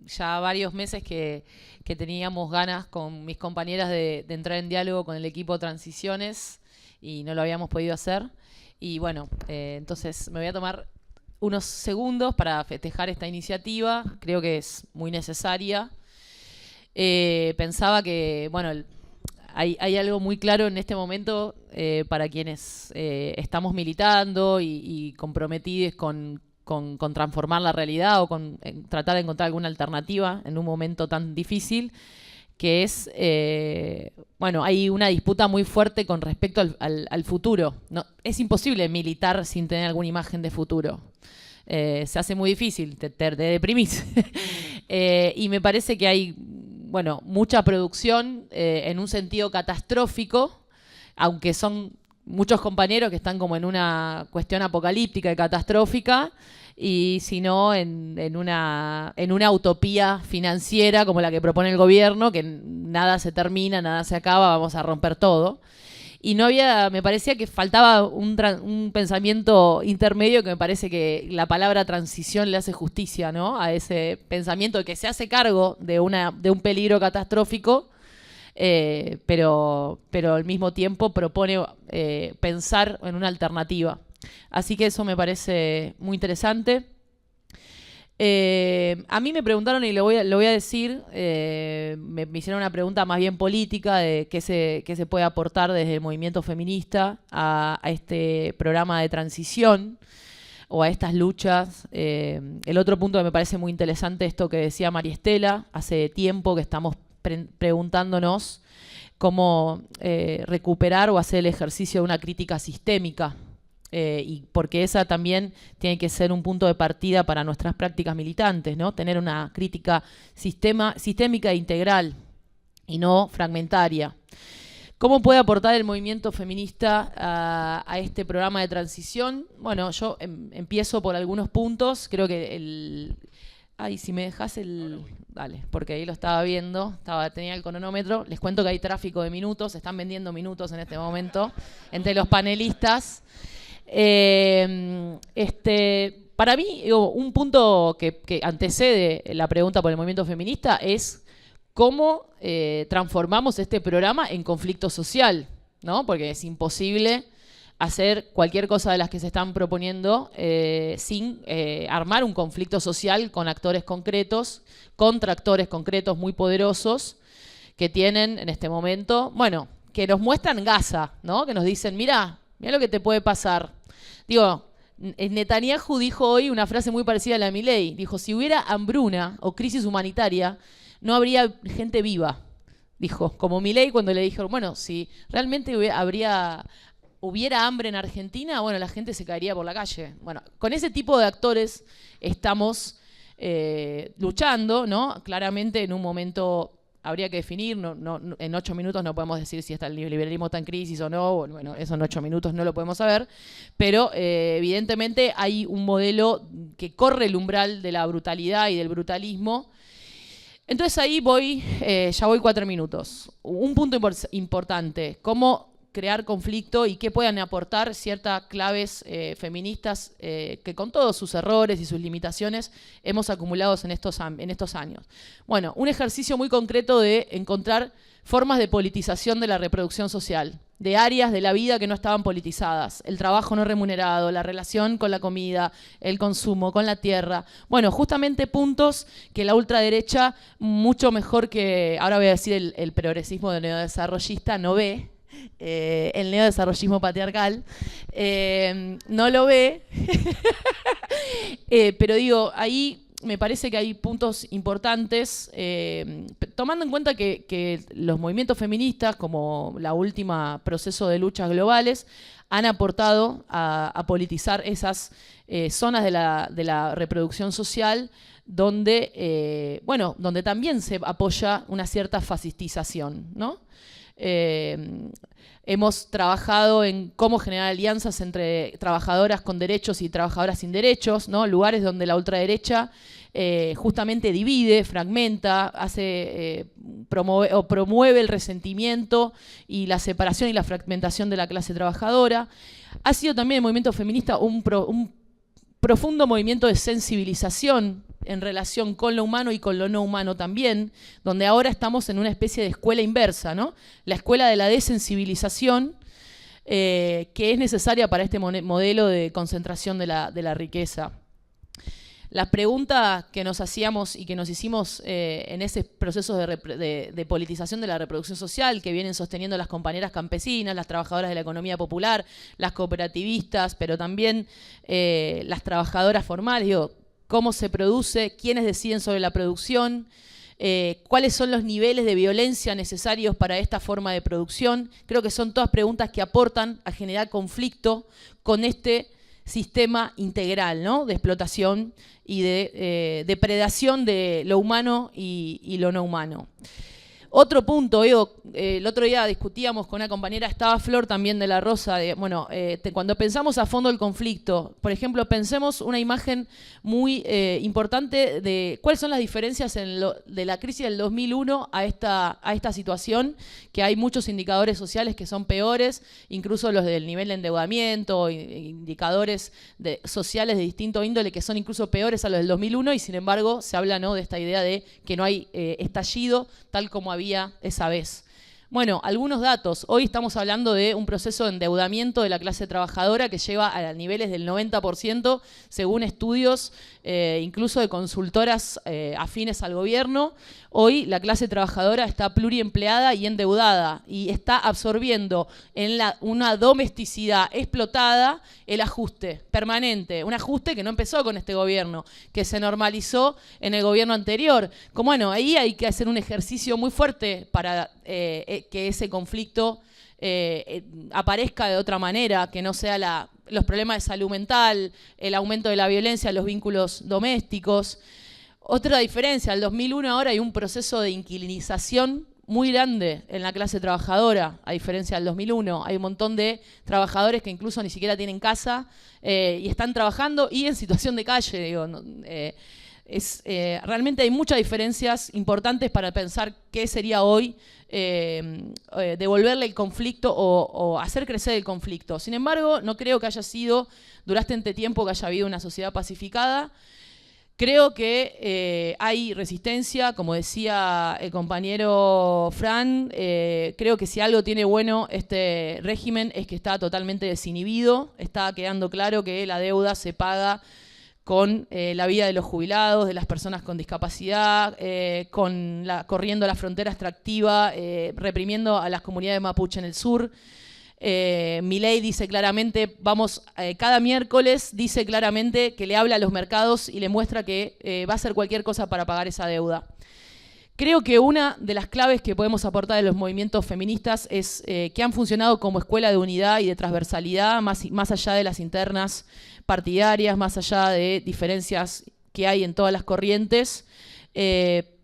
ya varios meses que teníamos ganas con mis compañeras de entrar en diálogo con el equipo Transiciones y no lo habíamos podido hacer. Y bueno, entonces me voy a tomar unos segundos para festejar esta iniciativa. Creo que es muy necesaria. Pensaba que, bueno, hay algo muy claro en este momento para quienes estamos militando y comprometidos con transformar la realidad o con tratar de encontrar alguna alternativa en un momento tan difícil, que es, bueno, hay una disputa muy fuerte con respecto al futuro. No, es imposible militar sin tener alguna imagen de futuro. Se hace muy difícil, te deprimís. Y me parece que hay, bueno, mucha producción en un sentido catastrófico, aunque son muchos compañeros que están como en una cuestión apocalíptica y catastrófica, y si no en una utopía financiera como la que propone el gobierno, que nada se termina, nada se acaba, vamos a romper todo. Y no había, me parecía que faltaba un pensamiento intermedio, que me parece que la palabra transición le hace justicia, ¿no? A ese pensamiento de que se hace cargo de un peligro catastrófico, pero al mismo tiempo propone pensar en una alternativa. Así que eso me parece muy interesante. A mí me preguntaron, y lo voy a decir, me hicieron una pregunta más bien política de qué se puede aportar desde el movimiento feminista a este programa de transición o a estas luchas. El otro punto que me parece muy interesante, esto que decía María Estela, hace tiempo que estamos preguntándonos cómo recuperar o hacer el ejercicio de una crítica sistémica. Y porque esa también tiene que ser un punto de partida para nuestras prácticas militantes, ¿no? Tener una crítica sistémica e integral y no fragmentaria. ¿Cómo puede aportar el movimiento feminista a este programa de transición? Bueno, yo empiezo por algunos puntos. Creo que ay, si me dejas dale, porque ahí lo estaba viendo, tenía el cronómetro. Les cuento que hay tráfico de minutos, están vendiendo minutos en este momento entre los panelistas. Para mí, un punto que antecede la pregunta por el movimiento feminista es cómo transformamos este programa en conflicto social, ¿no? Porque es imposible hacer cualquier cosa de las que se están proponiendo sin armar un conflicto social con actores concretos, contra actores concretos muy poderosos que tienen en este momento, bueno, que nos muestran Gaza, ¿no? Que nos dicen, mira lo que te puede pasar. Digo, Netanyahu dijo hoy una frase muy parecida a la de Milei. Dijo, si hubiera hambruna o crisis humanitaria, no habría gente viva. Dijo, como Milei cuando le dijeron, bueno, si realmente hubiera hambre en Argentina, bueno, la gente se caería por la calle. Bueno, con ese tipo de actores estamos luchando, ¿no? Claramente en un momento habría que definir, en 8 minutos no podemos decir si el liberalismo está en crisis o no, bueno, eso en 8 minutos no lo podemos saber, pero evidentemente hay un modelo que corre el umbral de la brutalidad y del brutalismo. Entonces ahí ya voy 4 minutos. Un punto importante, cómo crear conflicto y qué puedan aportar ciertas claves feministas que con todos sus errores y sus limitaciones hemos acumulado en estos años. Bueno, un ejercicio muy concreto de encontrar formas de politización de la reproducción social, de áreas de la vida que no estaban politizadas, el trabajo no remunerado, la relación con la comida, el consumo, con la tierra. Bueno, justamente puntos que la ultraderecha, mucho mejor que, ahora voy a decir el progresismo de neodesarrollista, no ve. El neodesarrollismo patriarcal no lo ve. Pero digo, ahí me parece que hay puntos importantes, tomando en cuenta que los movimientos feministas, como la última proceso de luchas globales, han aportado a politizar esas zonas de la reproducción social donde, donde también se apoya una cierta fascistización, ¿no? Hemos trabajado en cómo generar alianzas entre trabajadoras con derechos y trabajadoras sin derechos, ¿no? Lugares donde la ultraderecha justamente divide, fragmenta, promueve el resentimiento y la separación y la fragmentación de la clase trabajadora. Ha sido también el movimiento feminista un profundo movimiento de sensibilización en relación con lo humano y con lo no humano también, donde ahora estamos en una especie de escuela inversa, ¿no? La escuela de la desensibilización, que es necesaria para este modelo de concentración de la riqueza. Las preguntas que nos hacíamos y que nos hicimos en ese proceso de politización de la reproducción social que vienen sosteniendo las compañeras campesinas, las trabajadoras de la economía popular, las cooperativistas, pero también las trabajadoras formales, digo, cómo se produce, quiénes deciden sobre la producción, cuáles son los niveles de violencia necesarios para esta forma de producción. Creo que son todas preguntas que aportan a generar conflicto con este sistema integral, ¿no?, de explotación y de depredación de lo humano y lo no humano. Otro punto, el otro día discutíamos con una compañera, estaba Flor también de la Rosa, cuando pensamos a fondo el conflicto, por ejemplo, pensemos una imagen muy importante de cuáles son las diferencias de la crisis del 2001 a esta situación, que hay muchos indicadores sociales que son peores, incluso los del nivel de endeudamiento, indicadores sociales de distinto índole que son incluso peores a los del 2001, y sin embargo se habla, ¿no?, de esta idea de que no hay estallido tal como había esa vez. Bueno, algunos datos. Hoy estamos hablando de un proceso de endeudamiento de la clase trabajadora que lleva a niveles del 90%, según estudios incluso de consultoras afines al gobierno. Hoy la clase trabajadora está pluriempleada y endeudada y está absorbiendo en una domesticidad explotada el ajuste permanente. Un ajuste que no empezó con este gobierno, que se normalizó en el gobierno anterior. Como bueno, ahí hay que hacer un ejercicio muy fuerte para que ese conflicto aparezca de otra manera, que no sea los problemas de salud mental, el aumento de la violencia, los vínculos domésticos. Otra diferencia, al 2001 ahora hay un proceso de inquilinización muy grande en la clase trabajadora, a diferencia del 2001. Hay un montón de trabajadores que incluso ni siquiera tienen casa y están trabajando y en situación de calle, digo, realmente hay muchas diferencias importantes para pensar qué sería hoy devolverle el conflicto o hacer crecer el conflicto. Sin embargo, no creo que haya sido durante este tiempo que haya habido una sociedad pacificada. Creo que hay resistencia, como decía el compañero Fran. Creo que si algo tiene bueno este régimen es que está totalmente desinhibido. Está quedando claro que la deuda se paga con la vida de los jubilados, de las personas con discapacidad, corriendo la frontera extractiva, reprimiendo a las comunidades mapuche en el sur. Milei dice claramente, cada miércoles dice claramente que le habla a los mercados y le muestra que va a hacer cualquier cosa para pagar esa deuda. Creo que una de las claves que podemos aportar de los movimientos feministas es que han funcionado como escuela de unidad y de transversalidad, más allá de las internas partidarias, más allá de diferencias que hay en todas las corrientes,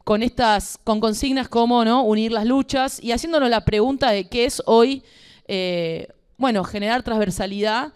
con consignas como, ¿no?, unir las luchas y haciéndonos la pregunta de qué es hoy generar transversalidad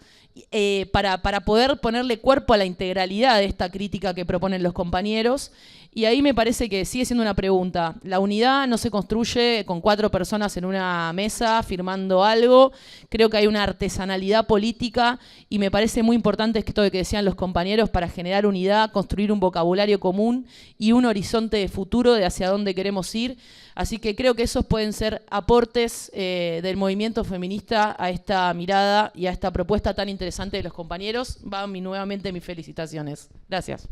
para poder ponerle cuerpo a la integralidad de esta crítica que proponen los compañeros. Y ahí me parece que sigue siendo una pregunta. La unidad no se construye con 4 personas en una mesa firmando algo. Creo que hay una artesanalidad política y me parece muy importante esto que decían los compañeros para generar unidad, construir un vocabulario común y un horizonte de futuro de hacia dónde queremos ir. Así que creo que esos pueden ser aportes del movimiento feminista a esta mirada y a esta propuesta tan interesante de los compañeros. Nuevamente mis felicitaciones. Gracias.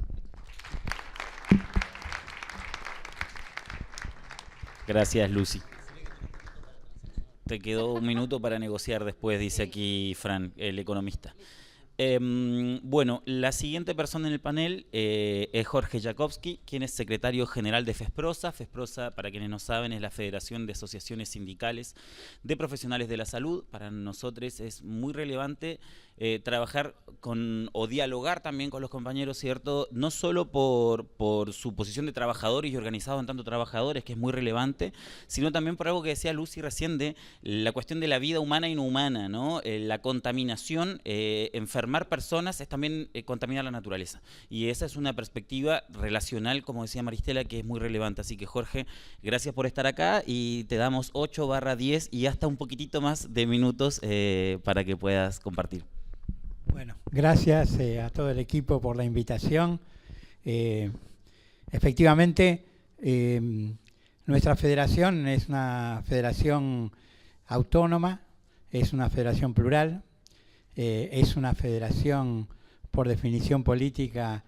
Gracias, Lucy. Te quedó un minuto para negociar después, dice aquí Fran, el economista. Bueno, la siguiente persona en el panel es Jorge Jakowski, quien es secretario general de FESPROSA. FESPROSA, para quienes no saben, es la Federación de Asociaciones Sindicales de Profesionales de la Salud. Para nosotros es muy relevante trabajar o dialogar también con los compañeros, ¿cierto? No solo por su posición de trabajadores y organizado en tanto trabajadores, que es muy relevante, sino también por algo que decía Lucy recién de la cuestión de la vida humana y no humana, ¿no? La contaminación, enfermar personas es también contaminar la naturaleza. Y esa es una perspectiva relacional, como decía Maristela, que es muy relevante. Así que, Jorge, gracias por estar acá y te damos 8/10 y hasta un poquitito más de minutos para que puedas compartir. Bueno, gracias a todo el equipo por la invitación. Efectivamente, nuestra federación es una federación autónoma, es una federación plural, es una federación por definición política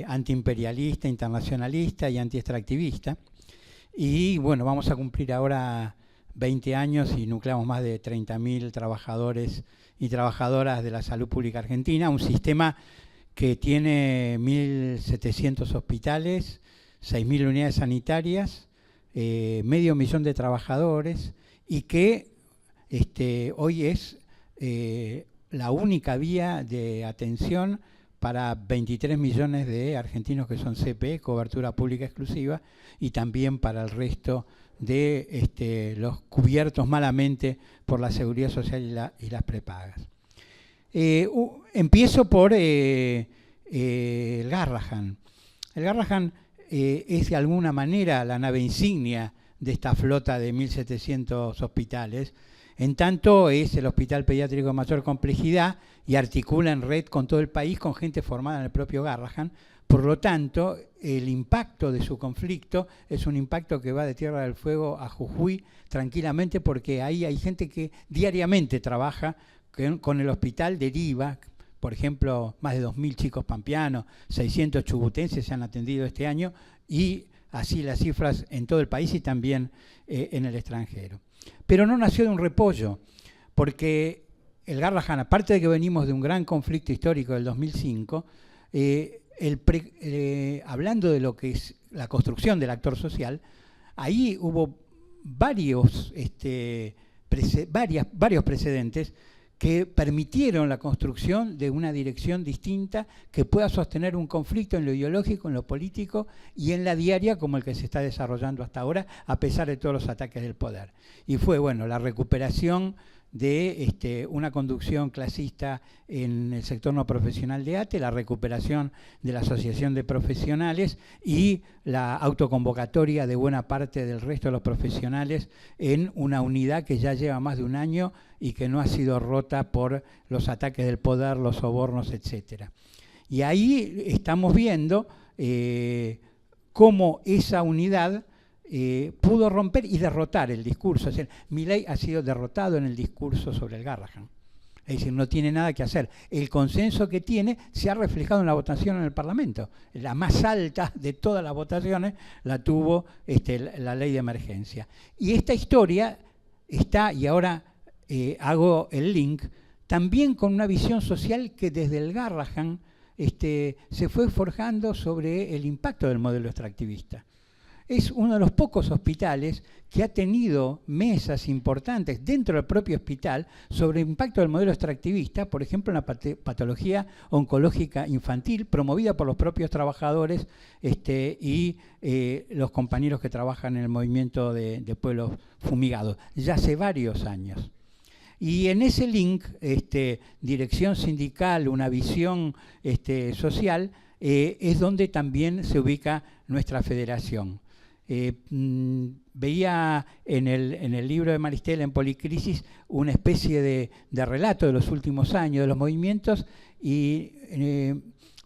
antiimperialista, internacionalista y antiextractivista. Y bueno, vamos a cumplir ahora 20 años y nucleamos más de 30.000 trabajadores y trabajadoras de la salud pública argentina, un sistema que tiene 1.700 hospitales, 6.000 unidades sanitarias, medio millón de trabajadores y que hoy es la única vía de atención para 23 millones de argentinos que son CPE, cobertura pública exclusiva, y también para el resto de los cubiertos malamente por la Seguridad Social y las prepagas. Empiezo por el Garrahan. El Garrahan es de alguna manera la nave insignia de esta flota de 1.700 hospitales. En tanto es el hospital pediátrico de mayor complejidad y articula en red con todo el país con gente formada en el propio Garrahan. Por lo tanto, el impacto de su conflicto es un impacto que va de Tierra del Fuego a Jujuy tranquilamente, porque ahí hay gente que diariamente trabaja con el hospital, deriva. Por ejemplo, más de 2.000 chicos pampeanos, 600 chubutenses se han atendido este año, y así las cifras en todo el país y también en el extranjero. Pero no nació de un repollo, porque el Garrahan, aparte de que venimos de un gran conflicto histórico del 2005, hablando de lo que es la construcción del actor social, ahí hubo varios precedentes que permitieron la construcción de una dirección distinta que pueda sostener un conflicto en lo ideológico, en lo político y en la diaria como el que se está desarrollando hasta ahora, a pesar de todos los ataques del poder. Y fue, bueno, la recuperación de una conducción clasista en el sector no profesional de ATE, la recuperación de la Asociación de Profesionales y la autoconvocatoria de buena parte del resto de los profesionales en una unidad que ya lleva más de un año y que no ha sido rota por los ataques del poder, los sobornos, etc. Y ahí estamos viendo cómo esa unidad pudo romper y derrotar el discurso. Es decir, Milei ha sido derrotado en el discurso sobre el Garrahan. Es decir, no tiene nada que hacer. El consenso que tiene se ha reflejado en la votación en el Parlamento. La más alta de todas las votaciones la tuvo la ley de emergencia. Y esta historia está, y ahora hago el link, también con una visión social que desde el Garrahan se fue forjando sobre el impacto del modelo extractivista. Es uno de los pocos hospitales que ha tenido mesas importantes dentro del propio hospital sobre el impacto del modelo extractivista, por ejemplo, en la patología oncológica infantil, promovida por los propios trabajadores y los compañeros que trabajan en el movimiento de pueblos fumigados, ya hace varios años. Y en ese link, dirección sindical, una visión social, es donde también se ubica nuestra federación. Veía en el libro de Maristela, en Policrisis, una especie de relato de los últimos años, de los movimientos, y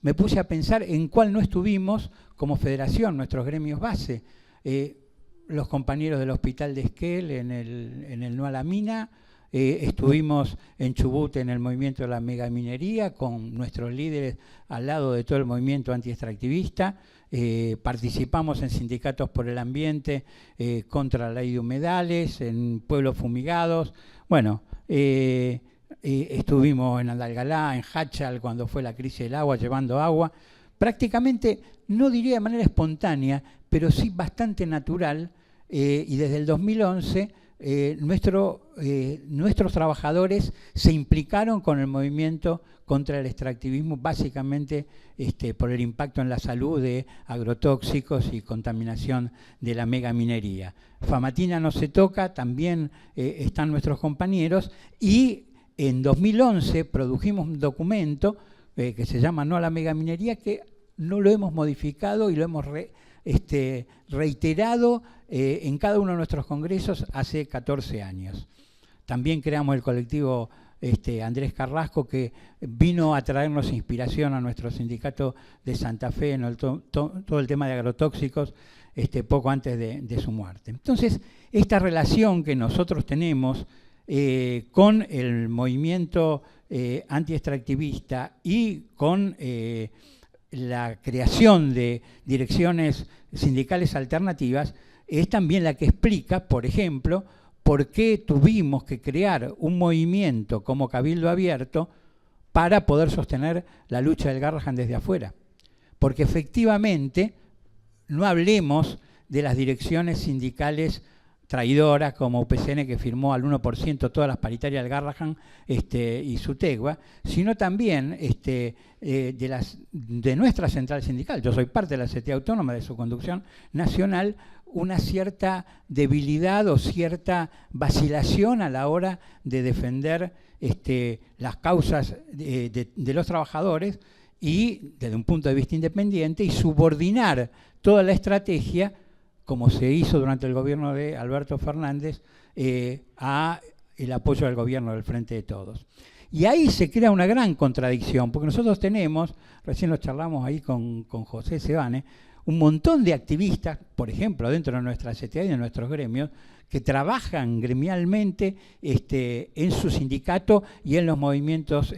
me puse a pensar en cuál no estuvimos como federación, nuestros gremios base. Los compañeros del Hospital de Esquel en el No a la Mina, estuvimos en Chubut en el movimiento de la megaminería, con nuestros líderes al lado de todo el movimiento antiextractivista. Participamos en sindicatos por el ambiente, contra la ley de humedales, en pueblos fumigados. Bueno, estuvimos en Andalgalá, en Hachal, cuando fue la crisis del agua, llevando agua. Prácticamente, no diría de manera espontánea, pero sí bastante natural, y desde el 2011 nuestros trabajadores se implicaron con el movimiento contra el extractivismo, básicamente por el impacto en la salud de agrotóxicos y contaminación de la megaminería. Famatina no se toca, también están nuestros compañeros, y en 2011 produjimos un documento que se llama No a la megaminería, que no lo hemos modificado y lo hemos reiterado en cada uno de nuestros congresos hace 14 años. También creamos el colectivo Andrés Carrasco, que vino a traernos inspiración a nuestro sindicato de Santa Fe en todo el tema de agrotóxicos poco antes de su muerte. Entonces, esta relación que nosotros tenemos con el movimiento antiextractivista y con la creación de direcciones sindicales alternativas es también la que explica, por ejemplo, por qué tuvimos que crear un movimiento como Cabildo Abierto para poder sostener la lucha del Garrahan desde afuera. Porque efectivamente, no hablemos de las direcciones sindicales traidoras como UPCN, que firmó al 1% todas las paritarias del Garrahan y Sutegua, sino también de nuestra central sindical. Yo soy parte de la CTA Autónoma, de su conducción nacional, una cierta debilidad o cierta vacilación a la hora de defender las causas de los trabajadores y desde un punto de vista independiente y subordinar toda la estrategia, como se hizo durante el gobierno de Alberto Fernández, a el apoyo del gobierno del Frente de Todos. Y ahí se crea una gran contradicción, porque nosotros tenemos, recién lo charlamos ahí con José Sebane, un montón de activistas, por ejemplo, dentro de nuestra CTA y de nuestros gremios, que trabajan gremialmente en su sindicato y en los movimientos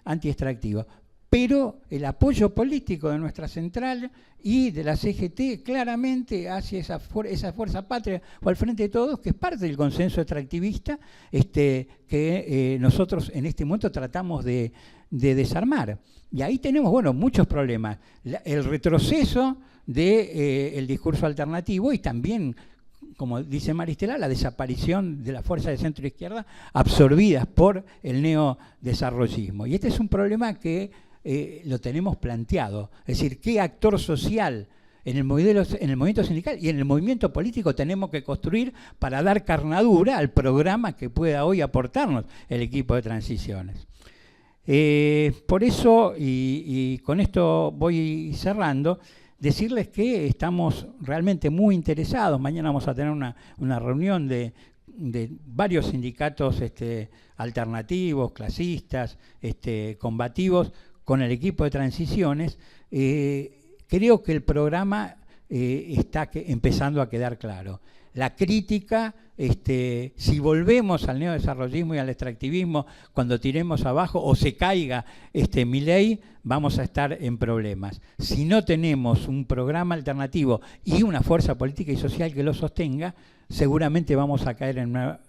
anti-extractivos. Pero el apoyo político de nuestra central y de la CGT claramente hacia esa fuerza patria o al Frente de Todos, que es parte del consenso extractivista que nosotros en este momento tratamos de desarmar. Y ahí tenemos, bueno, muchos problemas. El retroceso del discurso alternativo y también, como dice Maristela, la desaparición de las fuerzas de centro-izquierda absorbidas por el neodesarrollismo. Y este es un problema que lo tenemos planteado. Es decir, ¿qué actor social en el movimiento sindical y en el movimiento político tenemos que construir para dar carnadura al programa que pueda hoy aportarnos el equipo de transiciones? Por eso, y con esto voy cerrando, decirles que estamos realmente muy interesados. Mañana vamos a tener una reunión de varios sindicatos alternativos, clasistas, combativos, con el equipo de transiciones. Creo que el programa está empezando a quedar claro. La crítica, si volvemos al neodesarrollismo y al extractivismo, cuando tiremos abajo o se caiga Milei, vamos a estar en problemas. Si no tenemos un programa alternativo y una fuerza política y social que lo sostenga, seguramente vamos a caer en una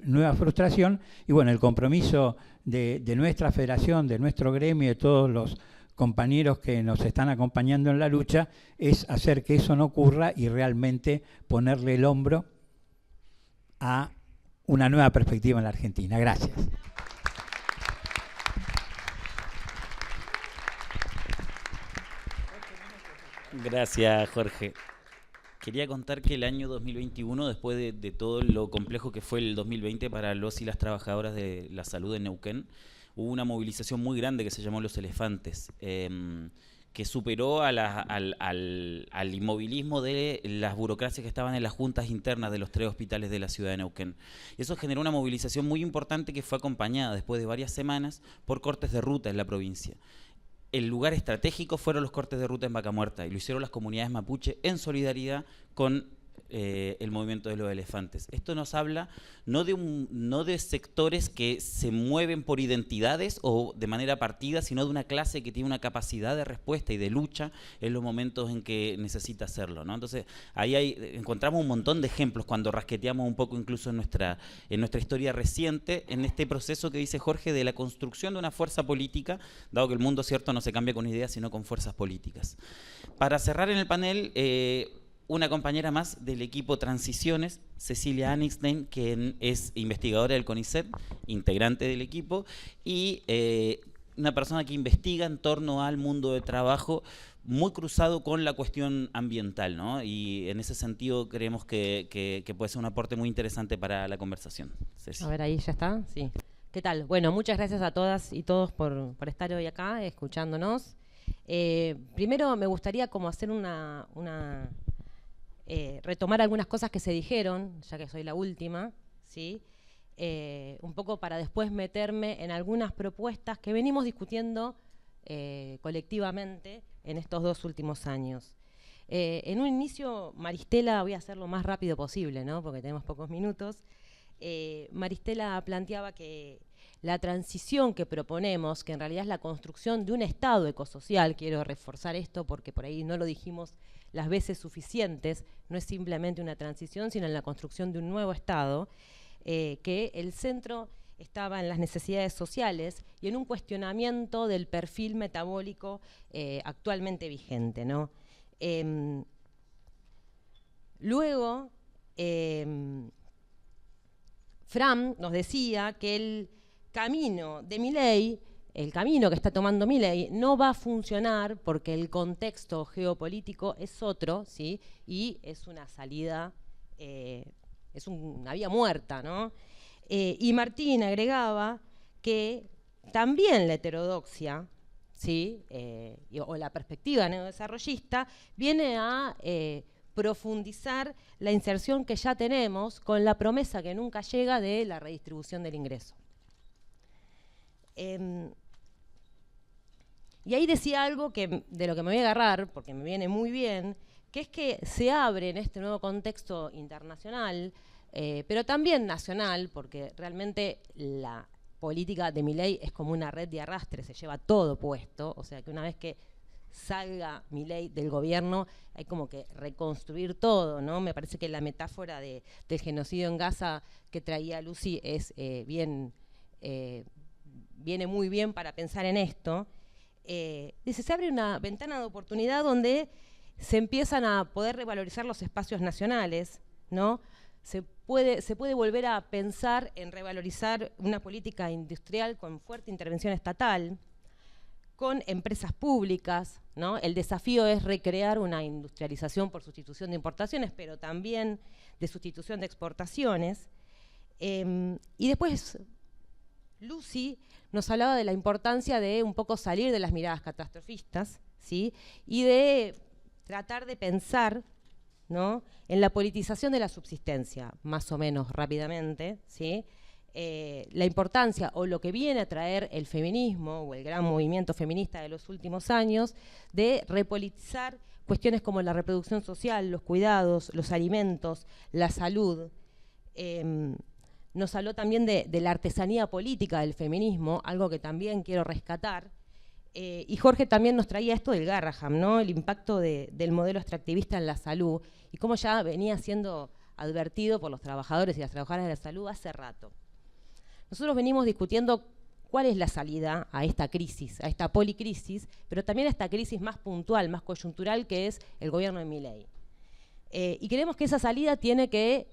nueva frustración. Y bueno, el compromiso de nuestra federación, de nuestro gremio, de todos los compañeros que nos están acompañando en la lucha, es hacer que eso no ocurra y realmente ponerle el hombro a una nueva perspectiva en la Argentina. Gracias. Gracias, Jorge. Quería contar que el año 2021, después de todo lo complejo que fue el 2020 para los y las trabajadoras de la salud en Neuquén, hubo una movilización muy grande que se llamó Los Elefantes, que superó al inmovilismo de las burocracias que estaban en las juntas internas de los 3 hospitales de la ciudad de Neuquén. Eso generó una movilización muy importante que fue acompañada después de varias semanas por cortes de ruta en la provincia. El lugar estratégico fueron los cortes de ruta en Vaca Muerta y lo hicieron las comunidades mapuche en solidaridad con el movimiento de los elefantes. Esto nos habla no de sectores que se mueven por identidades o de manera partida, sino de una clase que tiene una capacidad de respuesta y de lucha en los momentos en que necesita hacerlo, ¿no? Entonces, ahí encontramos un montón de ejemplos cuando rasqueteamos un poco incluso en nuestra historia reciente, en este proceso que dice Jorge de la construcción de una fuerza política, dado que el mundo, cierto, no se cambia con ideas, sino con fuerzas políticas. Para cerrar en el panel, una compañera más del equipo Transiciones, Cecilia Anixstein, quien es investigadora del CONICET, integrante del equipo, y una persona que investiga en torno al mundo del trabajo muy cruzado con la cuestión ambiental, ¿no? Y en ese sentido creemos que puede ser un aporte muy interesante para la conversación. Ceci. A ver, ahí ya está, sí. ¿Qué tal? Bueno, muchas gracias a todas y todos por estar hoy acá, escuchándonos. Primero me gustaría como hacer retomar algunas cosas que se dijeron, ya que soy la última, ¿sí? Un poco para después meterme en algunas propuestas que venimos discutiendo colectivamente en estos 2 últimos años. En un inicio, Maristela, voy a hacer lo más rápido posible, ¿no? Porque tenemos pocos minutos. Maristela planteaba que la transición que proponemos, que en realidad es la construcción de un Estado ecosocial, quiero reforzar esto porque por ahí no lo dijimos las veces suficientes, no es simplemente una transición, sino en la construcción de un nuevo Estado, que el centro estaba en las necesidades sociales y en un cuestionamiento del perfil metabólico actualmente vigente, ¿no? Luego, Fram nos decía que el camino de Milei, el camino que está tomando Milei, no va a funcionar porque el contexto geopolítico es otro, ¿sí? Y es una salida, es una vía muerta, ¿no? Y Martín agregaba que también la heterodoxia, ¿sí? O la perspectiva neodesarrollista viene a profundizar la inserción que ya tenemos con la promesa que nunca llega de la redistribución del ingreso. Y ahí decía algo de lo que me voy a agarrar, porque me viene muy bien, que es que se abre en este nuevo contexto internacional, pero también nacional, porque realmente la política de Milei es como una red de arrastre, se lleva todo puesto, o sea que una vez que salga Milei del gobierno hay como que reconstruir todo, ¿no? Me parece que la metáfora del genocidio en Gaza que traía Lucy es viene muy bien para pensar en esto. Dice, se abre una ventana de oportunidad donde se empiezan a poder revalorizar los espacios nacionales, ¿no? Se puede volver a pensar en revalorizar una política industrial con fuerte intervención estatal, con empresas públicas, ¿no? El desafío es recrear una industrialización por sustitución de importaciones, pero también de sustitución de exportaciones. Y después Lucy nos hablaba de la importancia de un poco salir de las miradas catastrofistas, ¿sí? Y de tratar de pensar, ¿no?, en la politización de la subsistencia, más o menos rápidamente, ¿sí? La importancia o lo que viene a traer el feminismo o el gran movimiento feminista de los últimos años de repolitizar cuestiones como la reproducción social, los cuidados, los alimentos, la salud. Nos habló también de la artesanía política del feminismo, algo que también quiero rescatar. Y Jorge también nos traía esto del Garrahan, ¿no? El impacto del modelo extractivista en la salud y cómo ya venía siendo advertido por los trabajadores y las trabajadoras de la salud hace rato. Nosotros venimos discutiendo cuál es la salida a esta crisis, a esta policrisis, pero también a esta crisis más puntual, más coyuntural, que es el gobierno de Milei. Y creemos que esa salida tiene que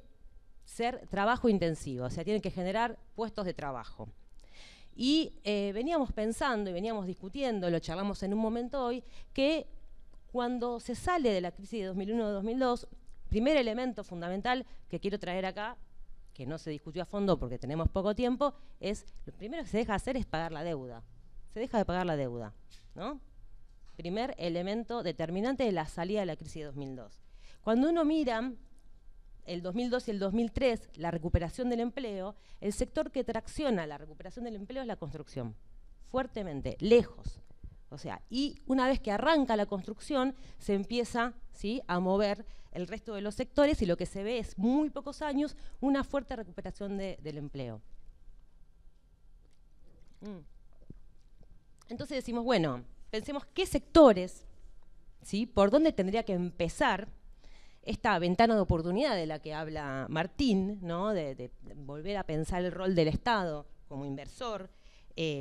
ser trabajo intensivo, o sea, tiene que generar puestos de trabajo. Y veníamos pensando y veníamos discutiendo, lo charlamos en un momento hoy, que cuando se sale de la crisis de 2001-2002, primer elemento fundamental que quiero traer acá, que no se discutió a fondo porque tenemos poco tiempo, es lo primero que se deja de hacer es pagar la deuda. Se deja de pagar la deuda, ¿no? Primer elemento determinante de la salida de la crisis de 2002. Cuando uno mira el 2002 y el 2003, la recuperación del empleo, el sector que tracciona la recuperación del empleo es la construcción, fuertemente, lejos. O sea, y una vez que arranca la construcción, se empieza, ¿sí?, a mover el resto de los sectores y lo que se ve es, muy pocos años, una fuerte recuperación del empleo. Entonces decimos, bueno, pensemos qué sectores, ¿sí?, por dónde tendría que empezar esta ventana de oportunidad de la que habla Martín, ¿no?, de volver a pensar el rol del Estado como inversor,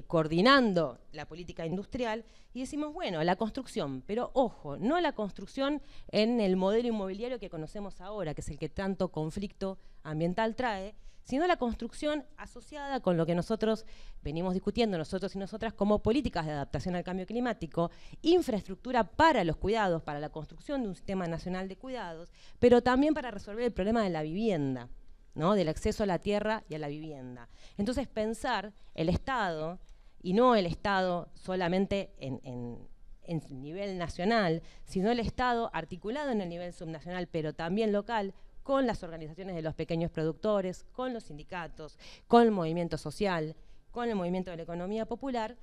coordinando la política industrial, y decimos, bueno, la construcción, pero ojo, no la construcción en el modelo inmobiliario que conocemos ahora, que es el que tanto conflicto ambiental trae, sino la construcción asociada con lo que nosotros venimos discutiendo, nosotros y nosotras, como políticas de adaptación al cambio climático, infraestructura para los cuidados, para la construcción de un sistema nacional de cuidados, pero también para resolver el problema de la vivienda, ¿no?, del acceso a la tierra y a la vivienda. Entonces pensar el Estado, y no el Estado solamente en nivel nacional, sino el Estado articulado en el nivel subnacional, pero también local, con las organizaciones de los pequeños productores, con los sindicatos, con el movimiento social, con el movimiento de la economía popular,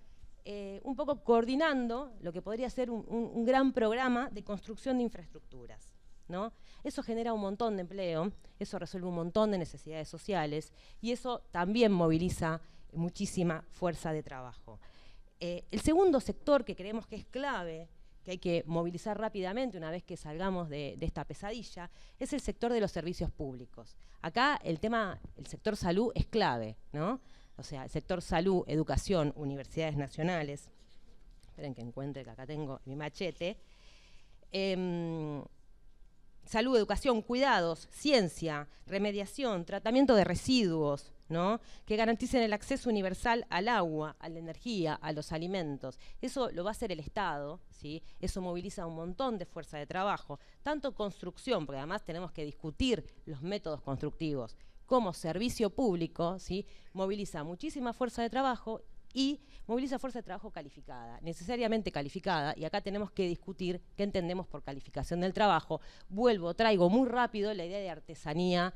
un poco coordinando lo que podría ser un gran programa de construcción de infraestructuras, ¿no? Eso genera un montón de empleo, eso resuelve un montón de necesidades sociales y eso también moviliza muchísima fuerza de trabajo. El segundo sector que creemos que es clave, que hay que movilizar rápidamente una vez que salgamos de esta pesadilla, es el sector de los servicios públicos. Acá el sector salud es clave, ¿no? O sea, el sector salud, educación, universidades nacionales. Esperen que encuentre, que acá tengo mi machete. Salud, educación, cuidados, ciencia, remediación, tratamiento de residuos, ¿no? Que garanticen el acceso universal al agua, a la energía, a los alimentos. Eso lo va a hacer el Estado, ¿sí? Eso moviliza un montón de fuerza de trabajo, tanto construcción, porque además tenemos que discutir los métodos constructivos, como servicio público, ¿sí? Moviliza muchísima fuerza de trabajo y moviliza fuerza de trabajo calificada, necesariamente calificada, y acá tenemos que discutir qué entendemos por calificación del trabajo. Traigo muy rápido la idea de artesanía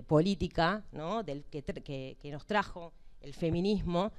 política, ¿no? que nos trajo el feminismo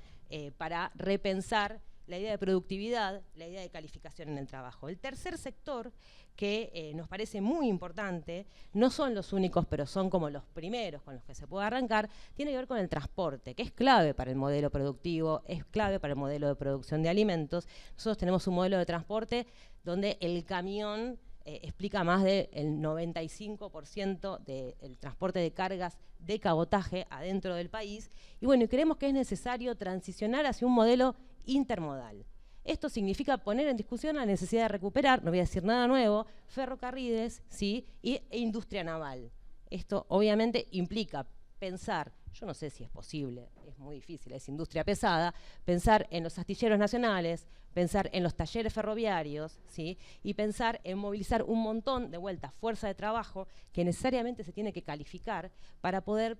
para repensar la idea de productividad, la idea de calificación en el trabajo. El tercer sector, que nos parece muy importante, no son los únicos, pero son como los primeros con los que se puede arrancar, tiene que ver con el transporte, que es clave para el modelo productivo, es clave para el modelo de producción de alimentos. Nosotros tenemos un modelo de transporte donde el camión explica más del 95% del transporte de cargas de cabotaje adentro del país. Y bueno, creemos que es necesario transicionar hacia un modelo intermodal. Esto significa poner en discusión la necesidad de recuperar, no voy a decir nada nuevo, ferrocarriles, ¿sí? e industria naval. Esto obviamente implica pensar, yo no sé si es posible, es muy difícil, es industria pesada, pensar en los astilleros nacionales, pensar en los talleres ferroviarios, ¿sí? Y pensar en movilizar un montón de vueltas, fuerza de trabajo, que necesariamente se tiene que calificar para poder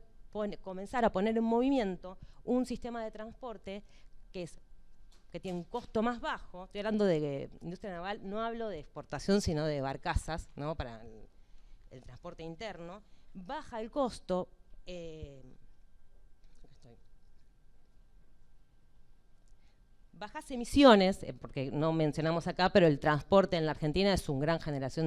comenzar a poner en movimiento un sistema de transporte que tiene un costo más bajo. Estoy hablando de industria naval, no hablo de exportación, sino de barcazas, ¿no? Para el transporte interno. Baja el costo. Bajas emisiones, porque no mencionamos acá, pero el transporte en la Argentina es un gran generador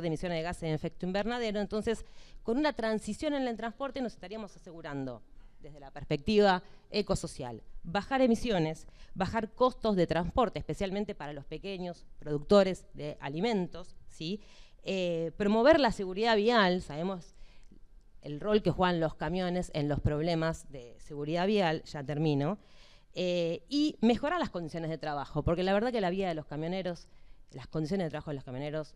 de emisiones de gases de efecto invernadero. Entonces, con una transición en el transporte nos estaríamos asegurando, desde la perspectiva ecosocial, bajar emisiones, bajar costos de transporte, especialmente para los pequeños productores de alimentos, ¿sí? Promover la seguridad vial, sabemos el rol que juegan los camiones en los problemas de seguridad vial, ya termino, y mejorar las condiciones de trabajo, porque la verdad que la vida de los camioneros, las condiciones de trabajo de los camioneros,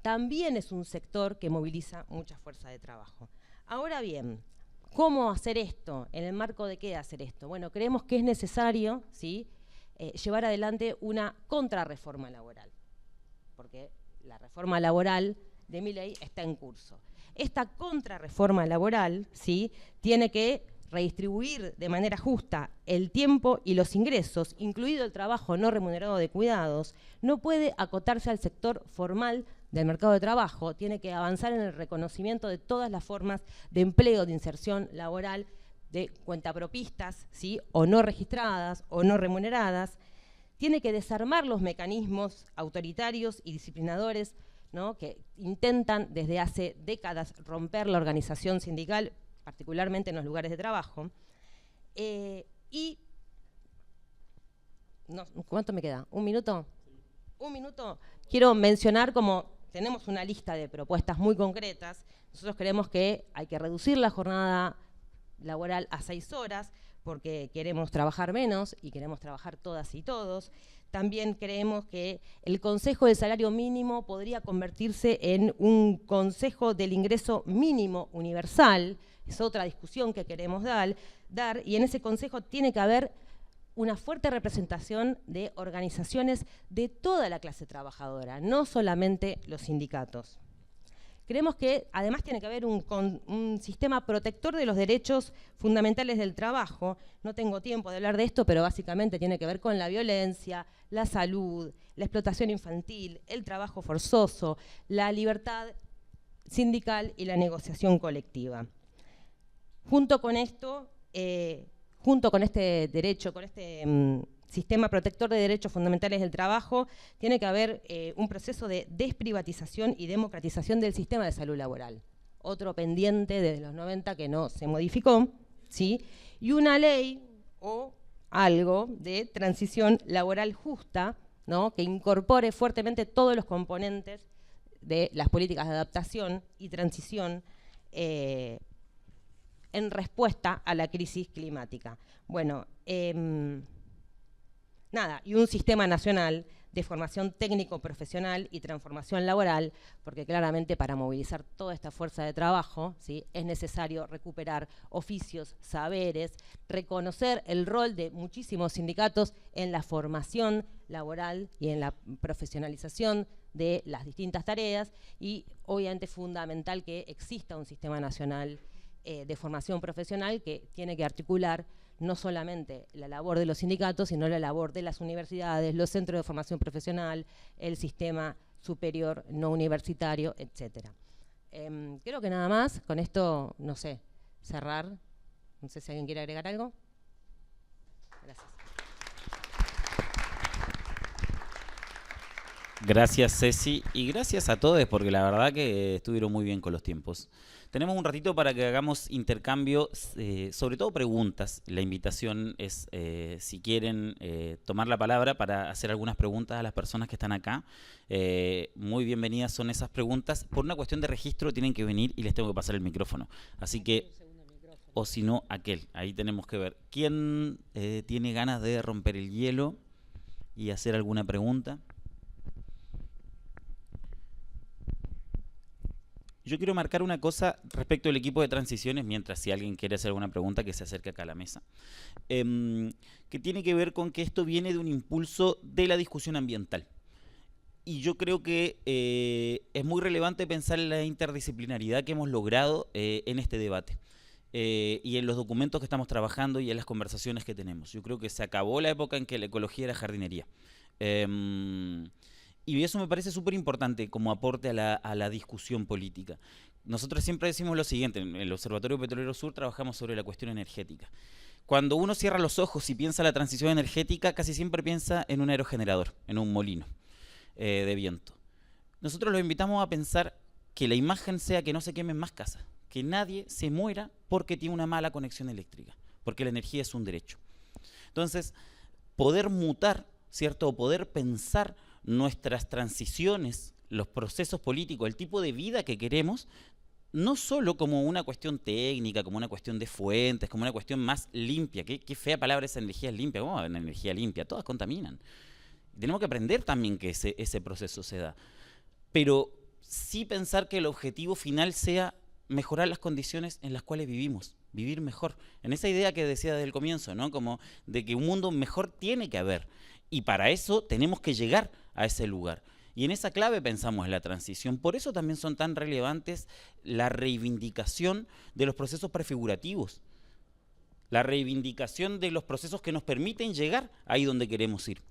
también es un sector que moviliza mucha fuerza de trabajo. Ahora bien, ¿cómo hacer esto? ¿En el marco de qué hacer esto? Bueno, creemos que es necesario, ¿sí? Llevar adelante una contrarreforma laboral, porque la reforma laboral de Milei está en curso. Esta contrarreforma laboral, ¿sí? Tiene que redistribuir de manera justa el tiempo y los ingresos, incluido el trabajo no remunerado de cuidados, no puede acotarse al sector formal del mercado de trabajo, tiene que avanzar en el reconocimiento de todas las formas de empleo, de inserción laboral, de cuentapropistas, ¿sí? O no registradas o no remuneradas, tiene que desarmar los mecanismos autoritarios y disciplinadores, ¿no? Que intentan desde hace décadas romper la organización sindical, particularmente en los lugares de trabajo. ¿Cuánto me queda? ¿Un minuto? Un minuto. Quiero mencionar como tenemos una lista de propuestas muy concretas. Nosotros creemos que hay que reducir la jornada laboral a 6 horas porque queremos trabajar menos y queremos trabajar todas y todos. También creemos que el Consejo del Salario Mínimo podría convertirse en un Consejo del Ingreso Mínimo Universal. Es otra discusión que queremos dar, y en ese consejo tiene que haber una fuerte representación de organizaciones de toda la clase trabajadora, no solamente los sindicatos. Creemos que además tiene que haber un sistema protector de los derechos fundamentales del trabajo. No tengo tiempo de hablar de esto, pero básicamente tiene que ver con la violencia, la salud, la explotación infantil, el trabajo forzoso, la libertad sindical y la negociación colectiva. Junto con esto, junto con este derecho, con este sistema protector de derechos fundamentales del trabajo, tiene que haber un proceso de desprivatización y democratización del sistema de salud laboral. Otro pendiente desde los 90 que no se modificó, ¿sí? Y una ley o algo de transición laboral justa, ¿no? Que incorpore fuertemente todos los componentes de las políticas de adaptación y transición en respuesta a la crisis climática. Bueno, nada, y un sistema nacional de formación técnico-profesional y transformación laboral, porque claramente para movilizar toda esta fuerza de trabajo, ¿sí? Es necesario recuperar oficios, saberes, reconocer el rol de muchísimos sindicatos en la formación laboral y en la profesionalización de las distintas tareas, y obviamente es fundamental que exista un sistema nacional de formación profesional que tiene que articular no solamente la labor de los sindicatos, sino la labor de las universidades, los centros de formación profesional, el sistema superior no universitario, etc. Creo que nada más, con esto, no sé, cerrar. No sé si alguien quiere agregar algo. Gracias. Gracias, Ceci, y gracias a todos, porque la verdad que estuvieron muy bien con los tiempos. Tenemos un ratito para que hagamos intercambio, sobre todo preguntas. La invitación es, si quieren tomar la palabra para hacer algunas preguntas a las personas que están acá. Muy bienvenidas son esas preguntas. Por una cuestión de registro tienen que venir y les tengo que pasar el micrófono. Así que, o si no, aquel. Ahí tenemos que ver. ¿Quién tiene ganas de romper el hielo y hacer alguna pregunta? Yo quiero marcar una cosa respecto al equipo de transiciones, mientras si alguien quiere hacer alguna pregunta que se acerque acá a la mesa, que tiene que ver con que esto viene de un impulso de la discusión ambiental. Y yo creo que es muy relevante pensar en la interdisciplinaridad que hemos logrado en este debate y en los documentos que estamos trabajando y en las conversaciones que tenemos. Yo creo que se acabó la época en que la ecología era jardinería. Y eso me parece súper importante como aporte a la discusión política. Nosotros siempre decimos lo siguiente, en el Observatorio Petrolero Sur trabajamos sobre la cuestión energética. Cuando uno cierra los ojos y piensa en la transición energética, casi siempre piensa en un aerogenerador, en un molino de viento. Nosotros los invitamos a pensar que la imagen sea que no se quemen más casas, que nadie se muera porque tiene una mala conexión eléctrica, porque la energía es un derecho. Entonces, poder mutar, ¿cierto? O poder pensar nuestras transiciones, los procesos políticos, el tipo de vida que queremos, no solo como una cuestión técnica, como una cuestión de fuentes, como una cuestión más limpia. Qué fea palabra esa energía limpia. ¿Cómo va a haber energía limpia? Todas contaminan. Tenemos que aprender también que ese proceso se da. Pero sí pensar que el objetivo final sea mejorar las condiciones en las cuales vivimos, vivir mejor. En esa idea que decía desde el comienzo, ¿no? Como de que un mundo mejor tiene que haber. Y para eso tenemos que llegar a ese lugar. Y en esa clave pensamos en la transición. Por eso también son tan relevantes la reivindicación de los procesos prefigurativos, la reivindicación de los procesos que nos permiten llegar ahí donde queremos ir.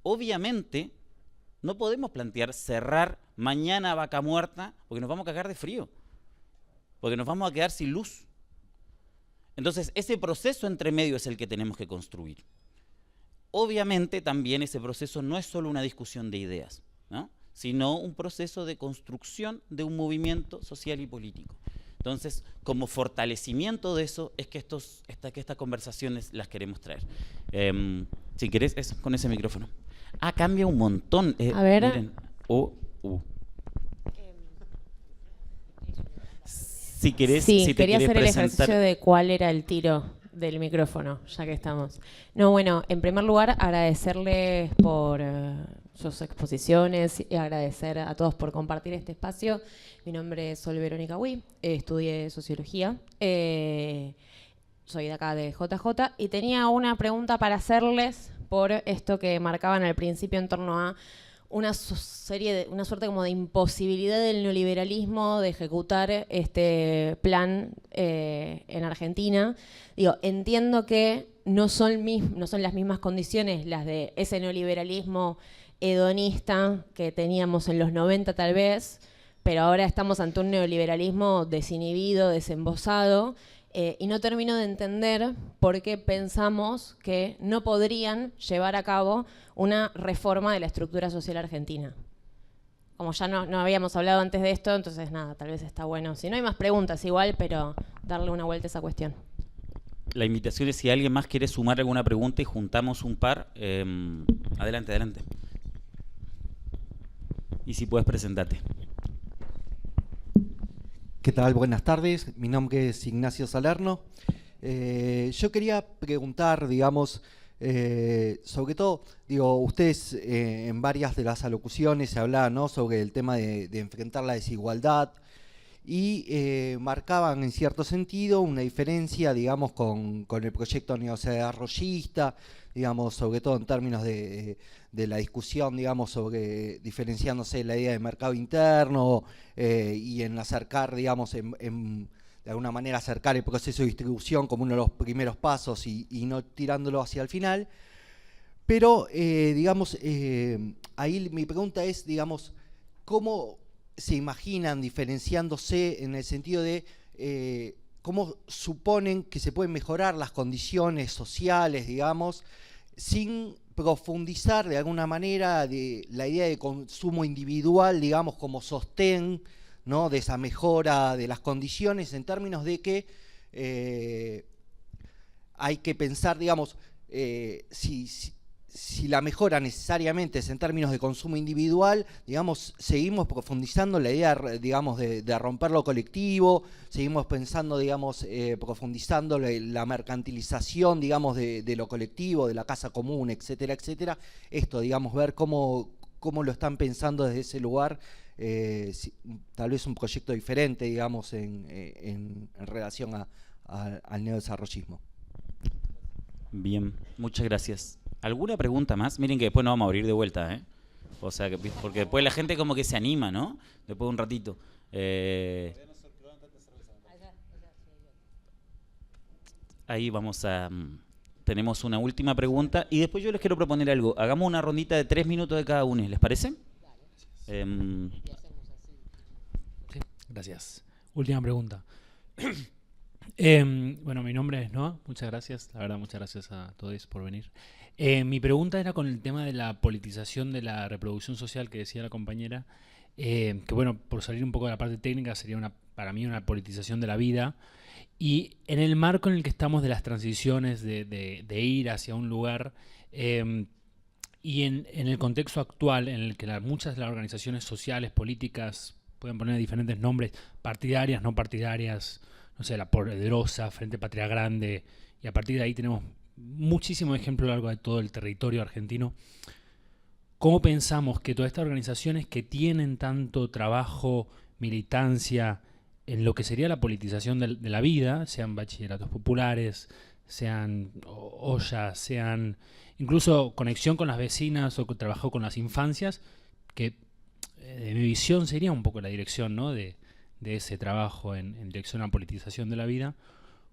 Obviamente, no podemos plantear cerrar mañana Vaca Muerta porque nos vamos a cagar de frío, porque nos vamos a quedar sin luz. Entonces, ese proceso entre medio es el que tenemos que construir. Obviamente también ese proceso no es solo una discusión de ideas, ¿no? Sino un proceso de construcción de un movimiento social y político. Entonces, como fortalecimiento de eso es que estas conversaciones las queremos traer. Si querés, con ese micrófono. Cambia un montón. A ver. Miren. Si querés, sí, si te quería querés hacer el presentar. ejercicio de cuál era el tiro del micrófono, ya que estamos. No, bueno, en primer lugar, agradecerles por sus exposiciones y agradecer a todos por compartir este espacio. Mi nombre es Sol Verónica Huy, estudié Sociología, soy de acá de JJ y tenía una pregunta para hacerles por esto que marcaban al principio en torno a una suerte como de imposibilidad del neoliberalismo de ejecutar este plan en Argentina. Digo, entiendo que no son las mismas condiciones las de ese neoliberalismo hedonista que teníamos en los 90 tal vez, pero ahora estamos ante un neoliberalismo desinhibido, desembosado, y no termino de entender por qué pensamos que no podrían llevar a cabo una reforma de la estructura social argentina. Como ya no habíamos hablado antes de esto, entonces nada, tal vez está bueno. Si no hay más preguntas igual, pero darle una vuelta a esa cuestión. la invitación es si alguien más quiere sumar alguna pregunta y juntamos un par. Adelante, adelante. Y si puedes presentarte. ¿Qué tal? Buenas tardes. Mi nombre es Ignacio Salerno. Yo quería preguntar, digamos, sobre todo, digo, ustedes en varias de las alocuciones se hablaba, ¿no?, sobre el tema de enfrentar la desigualdad y marcaban en cierto sentido una diferencia, digamos, con el proyecto neodesarrollista, digamos, sobre todo en términos de la discusión, digamos, sobre diferenciándose la idea de mercado interno y en acercar, digamos, de alguna manera acercar el proceso de distribución como uno de los primeros pasos y no tirándolo hacia el final. Pero, digamos, ahí mi pregunta es, digamos, ¿cómo se imaginan diferenciándose en el sentido de cómo suponen que se pueden mejorar las condiciones sociales, digamos, sin profundizar de alguna manera de la idea de consumo individual, digamos, como sostén, ¿no?, de esa mejora de las condiciones, en términos de que hay que pensar, digamos, si la mejora necesariamente es en términos de consumo individual, digamos, seguimos profundizando la idea, digamos, de romper lo colectivo, seguimos pensando, digamos, profundizando la mercantilización, digamos, de lo colectivo, de la casa común, etcétera, etcétera. Esto, digamos, ver cómo lo están pensando desde ese lugar, tal vez un proyecto diferente, digamos, en relación al neodesarrollismo. Bien, muchas gracias. ¿Alguna pregunta más? Miren que después nos vamos a abrir de vuelta, ¿eh? O sea, porque después la gente como que se anima, ¿no? Después de un ratito. Ahí vamos a... tenemos una última pregunta y después yo les quiero proponer algo. Hagamos una rondita de 3 minutos de cada uno, ¿les parece? Sí, gracias. Última pregunta. Bueno, mi nombre es Noah, muchas gracias, la verdad, muchas gracias a todos por venir. Mi pregunta era con el tema de la politización de la reproducción social que decía la compañera, que bueno, por salir un poco de la parte técnica, sería para mí una politización de la vida, y en el marco en el que estamos de las transiciones, de ir hacia un lugar, y en el contexto actual en el que muchas de las organizaciones sociales, políticas, pueden poner diferentes nombres, partidarias, no partidarias, no sé, La Poderosa, Frente Patria Grande, y a partir de ahí tenemos muchísimos ejemplos a lo largo de todo el territorio argentino. ¿Cómo pensamos que todas estas organizaciones que tienen tanto trabajo, militancia, en lo que sería la politización de la vida, sean bachilleratos populares, sean ollas, sean incluso conexión con las vecinas o trabajo con las infancias, que de mi visión sería un poco la dirección, ¿no?, de ese trabajo en dirección a la politización de la vida,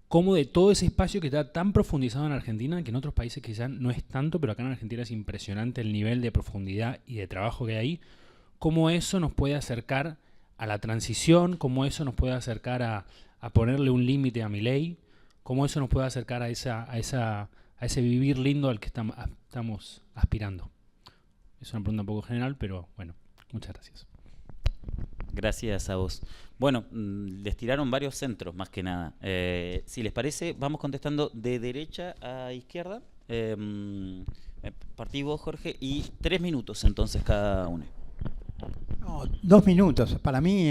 como de todo ese espacio que está tan profundizado en Argentina, que en otros países quizás no es tanto, pero acá en Argentina es impresionante el nivel de profundidad y de trabajo que hay ahí, cómo eso nos puede acercar a la transición, cómo eso nos puede acercar a ponerle un límite a mi ley, cómo eso nos puede acercar a ese vivir lindo al que estamos aspirando. Es una pregunta un poco general, pero bueno, muchas gracias. Gracias a vos. Bueno, les tiraron varios centros, más que nada. Si les parece, vamos contestando de derecha a izquierda. Partí vos, Jorge, y 3 minutos entonces cada uno. No, 2 minutos. Para mí,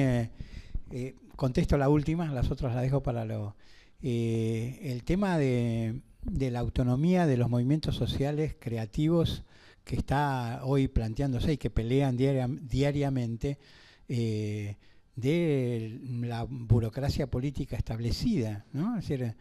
contesto la última, las otras las dejo para el tema de la autonomía de los movimientos sociales creativos que está hoy planteándose y que pelean diariamente de la burocracia política establecida, ¿no? Es decir,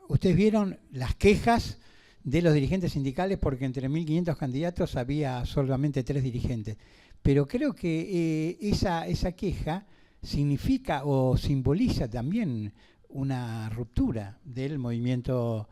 ustedes vieron las quejas de los dirigentes sindicales porque entre 1.500 candidatos había solamente 3 dirigentes. Pero creo que esa queja significa o simboliza también una ruptura del movimiento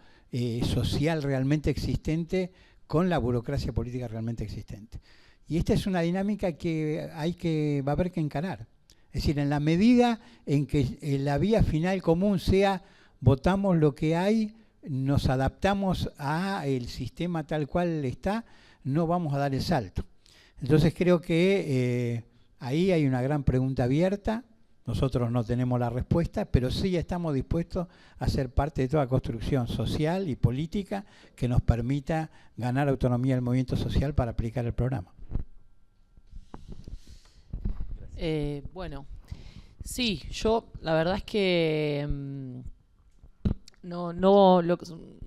social realmente existente con la burocracia política realmente existente. Y esta es una dinámica que va a haber que encarar. Es decir, en la medida en que la vía final común sea votamos lo que hay, nos adaptamos al sistema tal cual está, no vamos a dar el salto. Entonces creo que ahí hay una gran pregunta abierta Nosotros no tenemos la respuesta, pero sí estamos dispuestos a ser parte de toda construcción social y política que nos permita ganar autonomía del movimiento social para aplicar el programa. Bueno, sí, yo la verdad es que un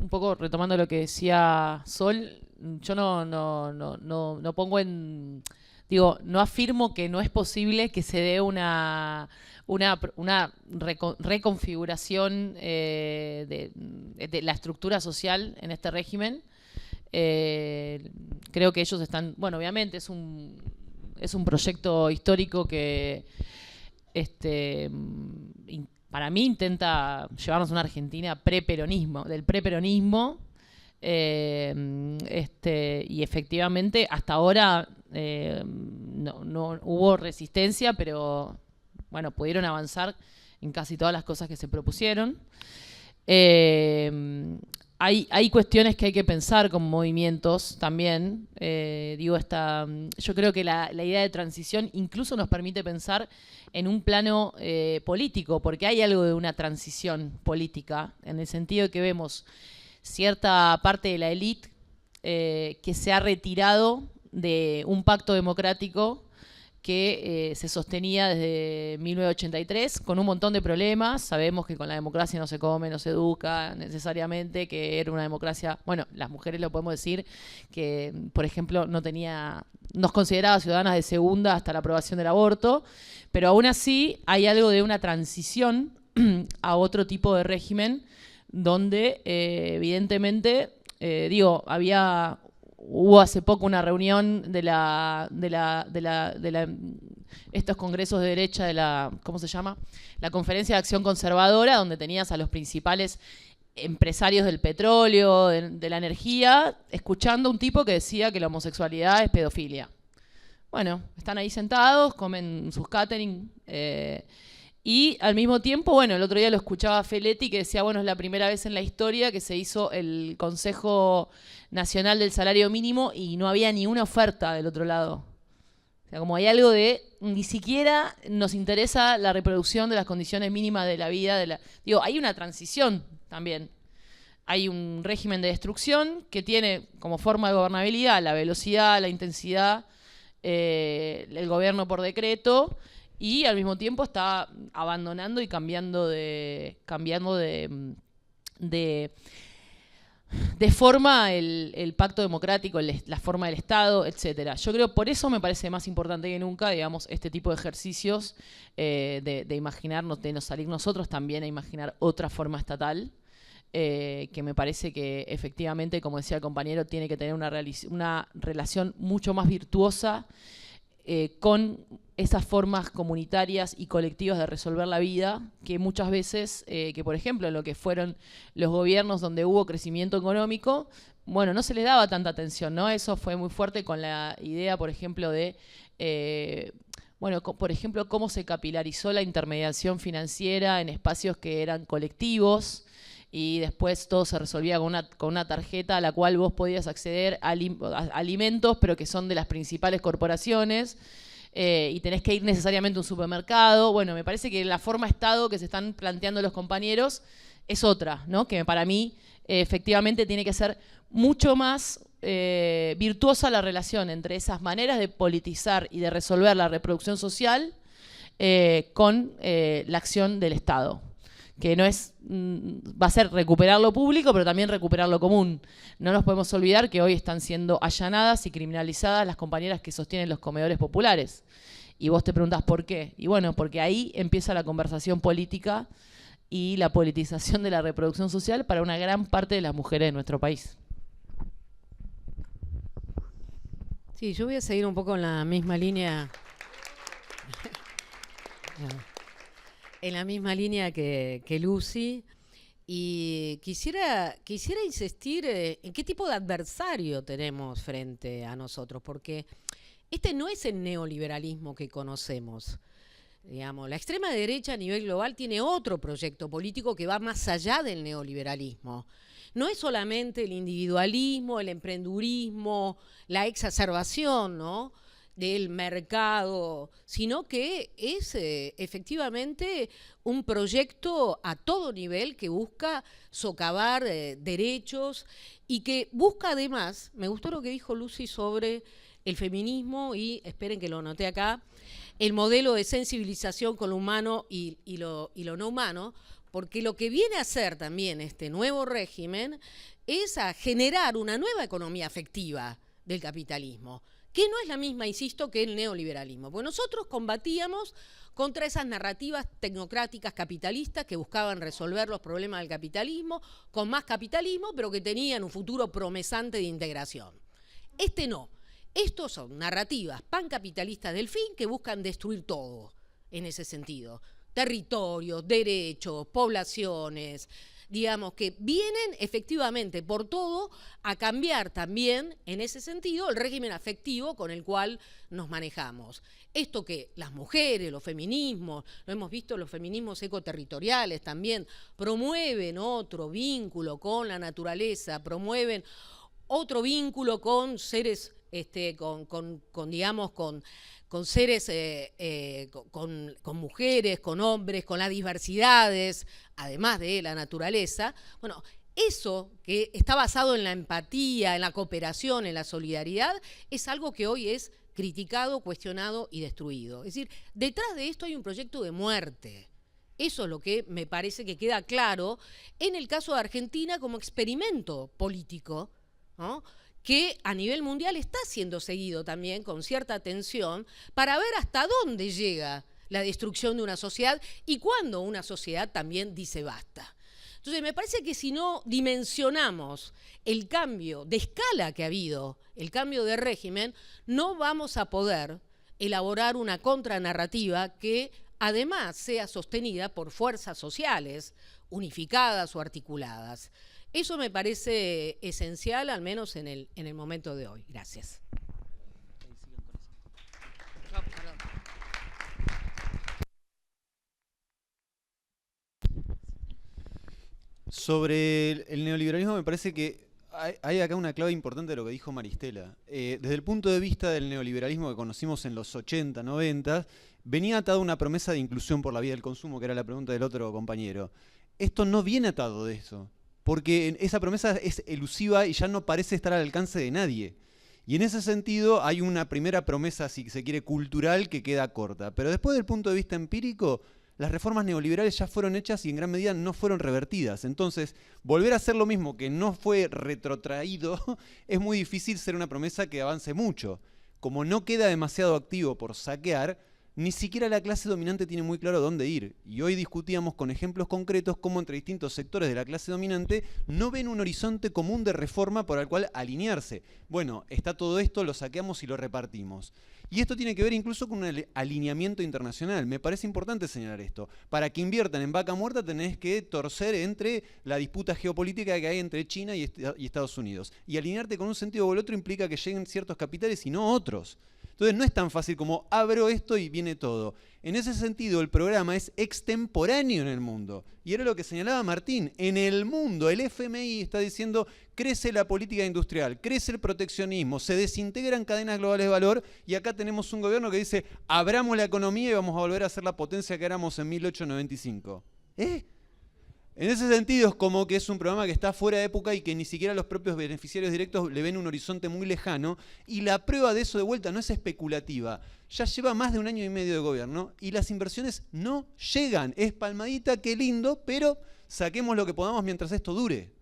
poco retomando lo que decía Sol, yo no pongo en, digo, no afirmo que no es posible que se dé una reconfiguración de la estructura social en este régimen. Creo que ellos están, bueno, obviamente es un proyecto histórico que para mí intenta llevarnos a una Argentina del preperonismo, y efectivamente hasta ahora no hubo resistencia, pero bueno, pudieron avanzar en casi todas las cosas que se propusieron. Hay cuestiones que hay que pensar como movimientos también. Yo creo que la idea de transición incluso nos permite pensar en un plano político, porque hay algo de una transición política, en el sentido de que vemos cierta parte de la élite que se ha retirado de un pacto democrático que se sostenía desde 1983 con un montón de problemas. Sabemos que con la democracia no se come, no se educa necesariamente, que era una democracia, bueno, las mujeres lo podemos decir, que por ejemplo nos consideraba ciudadanas de segunda hasta la aprobación del aborto, pero aún así hay algo de una transición a otro tipo de régimen donde evidentemente, hubo hace poco una reunión de estos congresos de derecha de ¿cómo se llama? La Conferencia de Acción Conservadora, donde tenías a los principales empresarios del petróleo, de la energía, escuchando a un tipo que decía que la homosexualidad es pedofilia. Bueno, están ahí sentados, comen sus catering, y al mismo tiempo, bueno, el otro día lo escuchaba Feletti que decía, bueno, es la primera vez en la historia que se hizo el Consejo Nacional del Salario Mínimo y no había ni una oferta del otro lado. O sea, como hay algo de, ni siquiera nos interesa la reproducción de las condiciones mínimas de la vida. Hay una transición también. Hay un régimen de destrucción que tiene como forma de gobernabilidad la velocidad, la intensidad, el gobierno por decreto, y al mismo tiempo está abandonando y cambiando de forma el pacto democrático, la forma del Estado, etcétera. Yo creo, por eso me parece más importante que nunca, digamos, este tipo de ejercicios de imaginarnos, de no salir nosotros también a imaginar otra forma estatal, que me parece que efectivamente, como decía el compañero, tiene que tener una relación mucho más virtuosa con esas formas comunitarias y colectivas de resolver la vida, que muchas veces, que por ejemplo en lo que fueron los gobiernos donde hubo crecimiento económico, bueno, no se les daba tanta atención, ¿no? Eso fue muy fuerte con la idea, por ejemplo, de, por ejemplo, cómo se capilarizó la intermediación financiera en espacios que eran colectivos, y después todo se resolvía con una tarjeta a la cual vos podías acceder a alimentos, pero que son de las principales corporaciones, y tenés que ir necesariamente a un supermercado. Bueno, me parece que la forma Estado que se están planteando los compañeros es otra, ¿no? Que para mí efectivamente tiene que ser mucho más virtuosa la relación entre esas maneras de politizar y de resolver la reproducción social con la acción del Estado, que no es, va a ser recuperar lo público, pero también recuperar lo común. No nos podemos olvidar que hoy están siendo allanadas y criminalizadas las compañeras que sostienen los comedores populares. Y vos te preguntás por qué. Y bueno, porque ahí empieza la conversación política y la politización de la reproducción social para una gran parte de las mujeres de nuestro país. Sí, yo voy a seguir un poco en la misma línea. En la misma línea que Lucy, y quisiera insistir en qué tipo de adversario tenemos frente a nosotros, porque este no es el neoliberalismo que conocemos. Digamos, la extrema derecha a nivel global tiene otro proyecto político que va más allá del neoliberalismo. No es solamente el individualismo, el emprendurismo, la exacerbación, ¿no?, del mercado, sino que es efectivamente un proyecto a todo nivel que busca socavar derechos y que busca además, me gustó lo que dijo Lucy sobre el feminismo y, esperen que lo anoté acá, el modelo de sensibilización con lo humano y lo no humano, porque lo que viene a hacer también este nuevo régimen es a generar una nueva economía afectiva del capitalismo, que no es la misma, insisto, que el neoliberalismo. Porque nosotros combatíamos contra esas narrativas tecnocráticas capitalistas que buscaban resolver los problemas del capitalismo con más capitalismo, pero que tenían un futuro promesante de integración. Este no. Estos son narrativas pancapitalistas del fin que buscan destruir todo en ese sentido. Territorios, derechos, poblaciones, digamos, que vienen efectivamente por todo a cambiar también, en ese sentido, el régimen afectivo con el cual nos manejamos. Esto que las mujeres, los feminismos, lo hemos visto, los feminismos ecoterritoriales también, promueven otro vínculo con la naturaleza, promueven otro vínculo con seres, con seres, con mujeres, con hombres, con las diversidades, además de la naturaleza. Bueno, eso que está basado en la empatía, en la cooperación, en la solidaridad, es algo que hoy es criticado, cuestionado y destruido. Es decir, detrás de esto hay un proyecto de muerte. Eso es lo que me parece que queda claro en el caso de Argentina como experimento político, ¿no?, que a nivel mundial está siendo seguido también con cierta atención para ver hasta dónde llega la destrucción de una sociedad y cuándo una sociedad también dice basta. Entonces, me parece que si no dimensionamos el cambio de escala que ha habido, el cambio de régimen, no vamos a poder elaborar una contranarrativa que además sea sostenida por fuerzas sociales unificadas o articuladas. Eso me parece esencial, al menos en el momento de hoy. Gracias. Sobre el neoliberalismo me parece que hay acá una clave importante de lo que dijo Maristela. Desde el punto de vista del neoliberalismo que conocimos en los 80, 90, venía atado una promesa de inclusión por la vía del consumo, que era la pregunta del otro compañero. Esto no viene atado de eso, porque esa promesa es elusiva y ya no parece estar al alcance de nadie. Y en ese sentido hay una primera promesa, si se quiere, cultural que queda corta. Pero después del punto de vista empírico, las reformas neoliberales ya fueron hechas y en gran medida no fueron revertidas. Entonces, volver a hacer lo mismo que no fue retrotraído es muy difícil ser una promesa que avance mucho. Como no queda demasiado activo por saquear, ni siquiera la clase dominante tiene muy claro dónde ir. Y hoy discutíamos con ejemplos concretos cómo entre distintos sectores de la clase dominante no ven un horizonte común de reforma por el cual alinearse. Bueno, está todo esto, lo saqueamos y lo repartimos. Y esto tiene que ver incluso con un alineamiento internacional. Me parece importante señalar esto. Para que inviertan en vaca muerta tenés que torcer entre la disputa geopolítica que hay entre China y Estados Unidos. Y alinearte con un sentido o el otro implica que lleguen ciertos capitales y no otros. Entonces no es tan fácil como abro esto y viene todo. En ese sentido el programa es extemporáneo en el mundo. Y era lo que señalaba Martín. En el mundo el FMI está diciendo crece la política industrial, crece el proteccionismo, se desintegran cadenas globales de valor y acá tenemos un gobierno que dice abramos la economía y vamos a volver a ser la potencia que éramos en 1895. En ese sentido es como que es un programa que está fuera de época y que ni siquiera los propios beneficiarios directos le ven un horizonte muy lejano y la prueba de eso de vuelta no es especulativa. Ya lleva más de 1 año y medio de gobierno y las inversiones no llegan. Es palmadita, qué lindo, pero saquemos lo que podamos mientras esto dure.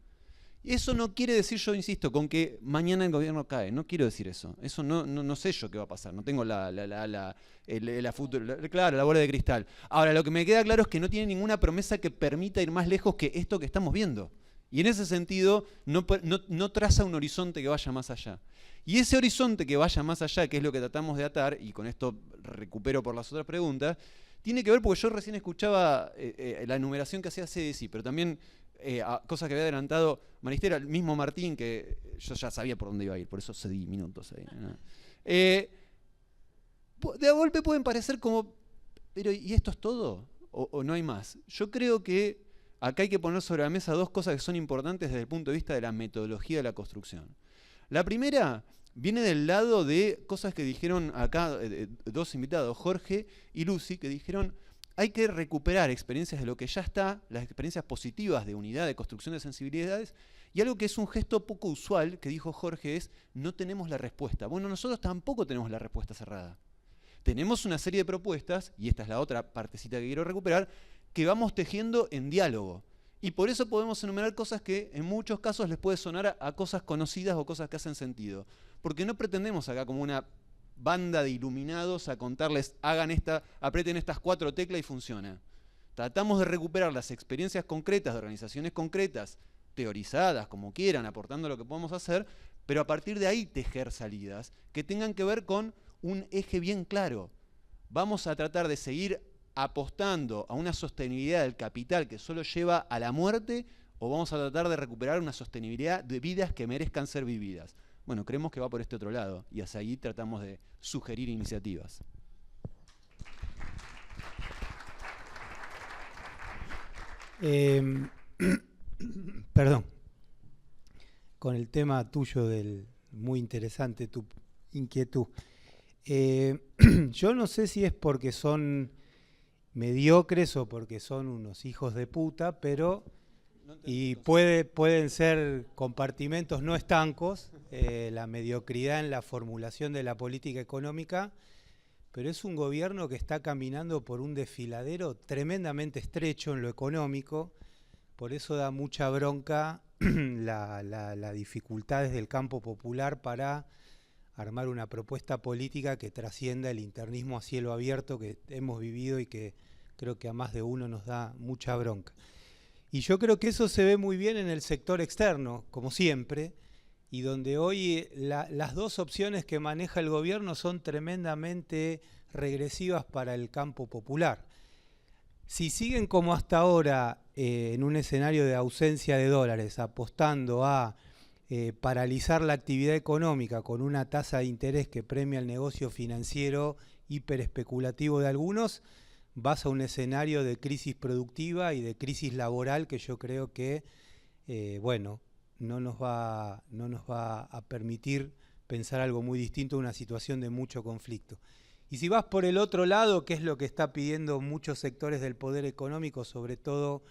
Y eso no quiere decir, yo insisto, con que mañana el gobierno cae. No quiero decir eso. Eso no sé yo qué va a pasar. No tengo la bola de cristal. Ahora, lo que me queda claro es que no tiene ninguna promesa que permita ir más lejos que esto que estamos viendo. Y en ese sentido, no traza un horizonte que vaya más allá. Y ese horizonte que vaya más allá, que es lo que tratamos de atar, y con esto recupero por las otras preguntas, tiene que ver porque yo recién escuchaba la enumeración que hacía CDC, pero también cosas que había adelantado Maristela, el mismo Martín, que yo ya sabía por dónde iba a ir, por eso cedí minutos ahí, ¿no? De golpe pueden parecer como, pero ¿y esto es todo? ¿O no hay más? Yo creo que acá hay que poner sobre la mesa 2 cosas que son importantes desde el punto de vista de la metodología de la construcción. La primera viene del lado de cosas que dijeron acá dos invitados, Jorge y Lucy, que dijeron hay que recuperar experiencias de lo que ya está, las experiencias positivas de unidad, de construcción de sensibilidades, y algo que es un gesto poco usual que dijo Jorge es no tenemos la respuesta. Bueno, nosotros tampoco tenemos la respuesta cerrada. Tenemos una serie de propuestas, y esta es la otra partecita que quiero recuperar, que vamos tejiendo en diálogo. Y por eso podemos enumerar cosas que en muchos casos les puede sonar a cosas conocidas o cosas que hacen sentido. Porque no pretendemos acá como una banda de iluminados a contarles, aprieten estas 4 teclas y funciona. Tratamos de recuperar las experiencias concretas de organizaciones concretas, teorizadas, como quieran, aportando lo que podemos hacer, pero a partir de ahí tejer salidas que tengan que ver con un eje bien claro. Vamos a tratar de seguir apostando a una sostenibilidad del capital que solo lleva a la muerte, o vamos a tratar de recuperar una sostenibilidad de vidas que merezcan ser vividas. Bueno, creemos que va por este otro lado, y hacia ahí tratamos de sugerir iniciativas. Perdón. Con el tema tuyo muy interesante, tu inquietud. Yo no sé si es porque son mediocres o porque son unos hijos de puta, pero pueden ser compartimentos no estancos, la mediocridad en la formulación de la política económica, pero es un gobierno que está caminando por un desfiladero tremendamente estrecho en lo económico, por eso da mucha bronca las dificultades del campo popular para armar una propuesta política que trascienda el internismo a cielo abierto que hemos vivido y que creo que a más de uno nos da mucha bronca. Y yo creo que eso se ve muy bien en el sector externo, como siempre, y donde hoy las dos opciones que maneja el gobierno son tremendamente regresivas para el campo popular. Si siguen como hasta ahora en un escenario de ausencia de dólares, apostando a paralizar la actividad económica con una tasa de interés que premia el negocio financiero hiperespeculativo de algunos, vas a un escenario de crisis productiva y de crisis laboral que yo creo que, no nos va a permitir pensar algo muy distinto, una situación de mucho conflicto. Y si vas por el otro lado, que es lo que está pidiendo muchos sectores del poder económico, sobre todo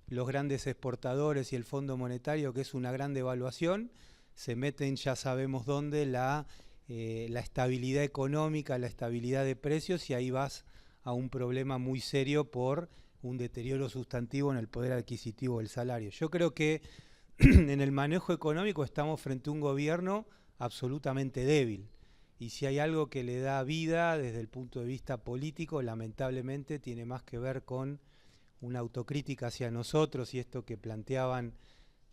los grandes exportadores y el Fondo Monetario, que es una gran devaluación, se meten, ya sabemos dónde, la estabilidad económica, la estabilidad de precios, y ahí vas a un problema muy serio por un deterioro sustantivo en el poder adquisitivo del salario. Yo creo que en el manejo económico estamos frente a un gobierno absolutamente débil, y si hay algo que le da vida desde el punto de vista político, lamentablemente tiene más que ver con una autocrítica hacia nosotros y esto que planteaban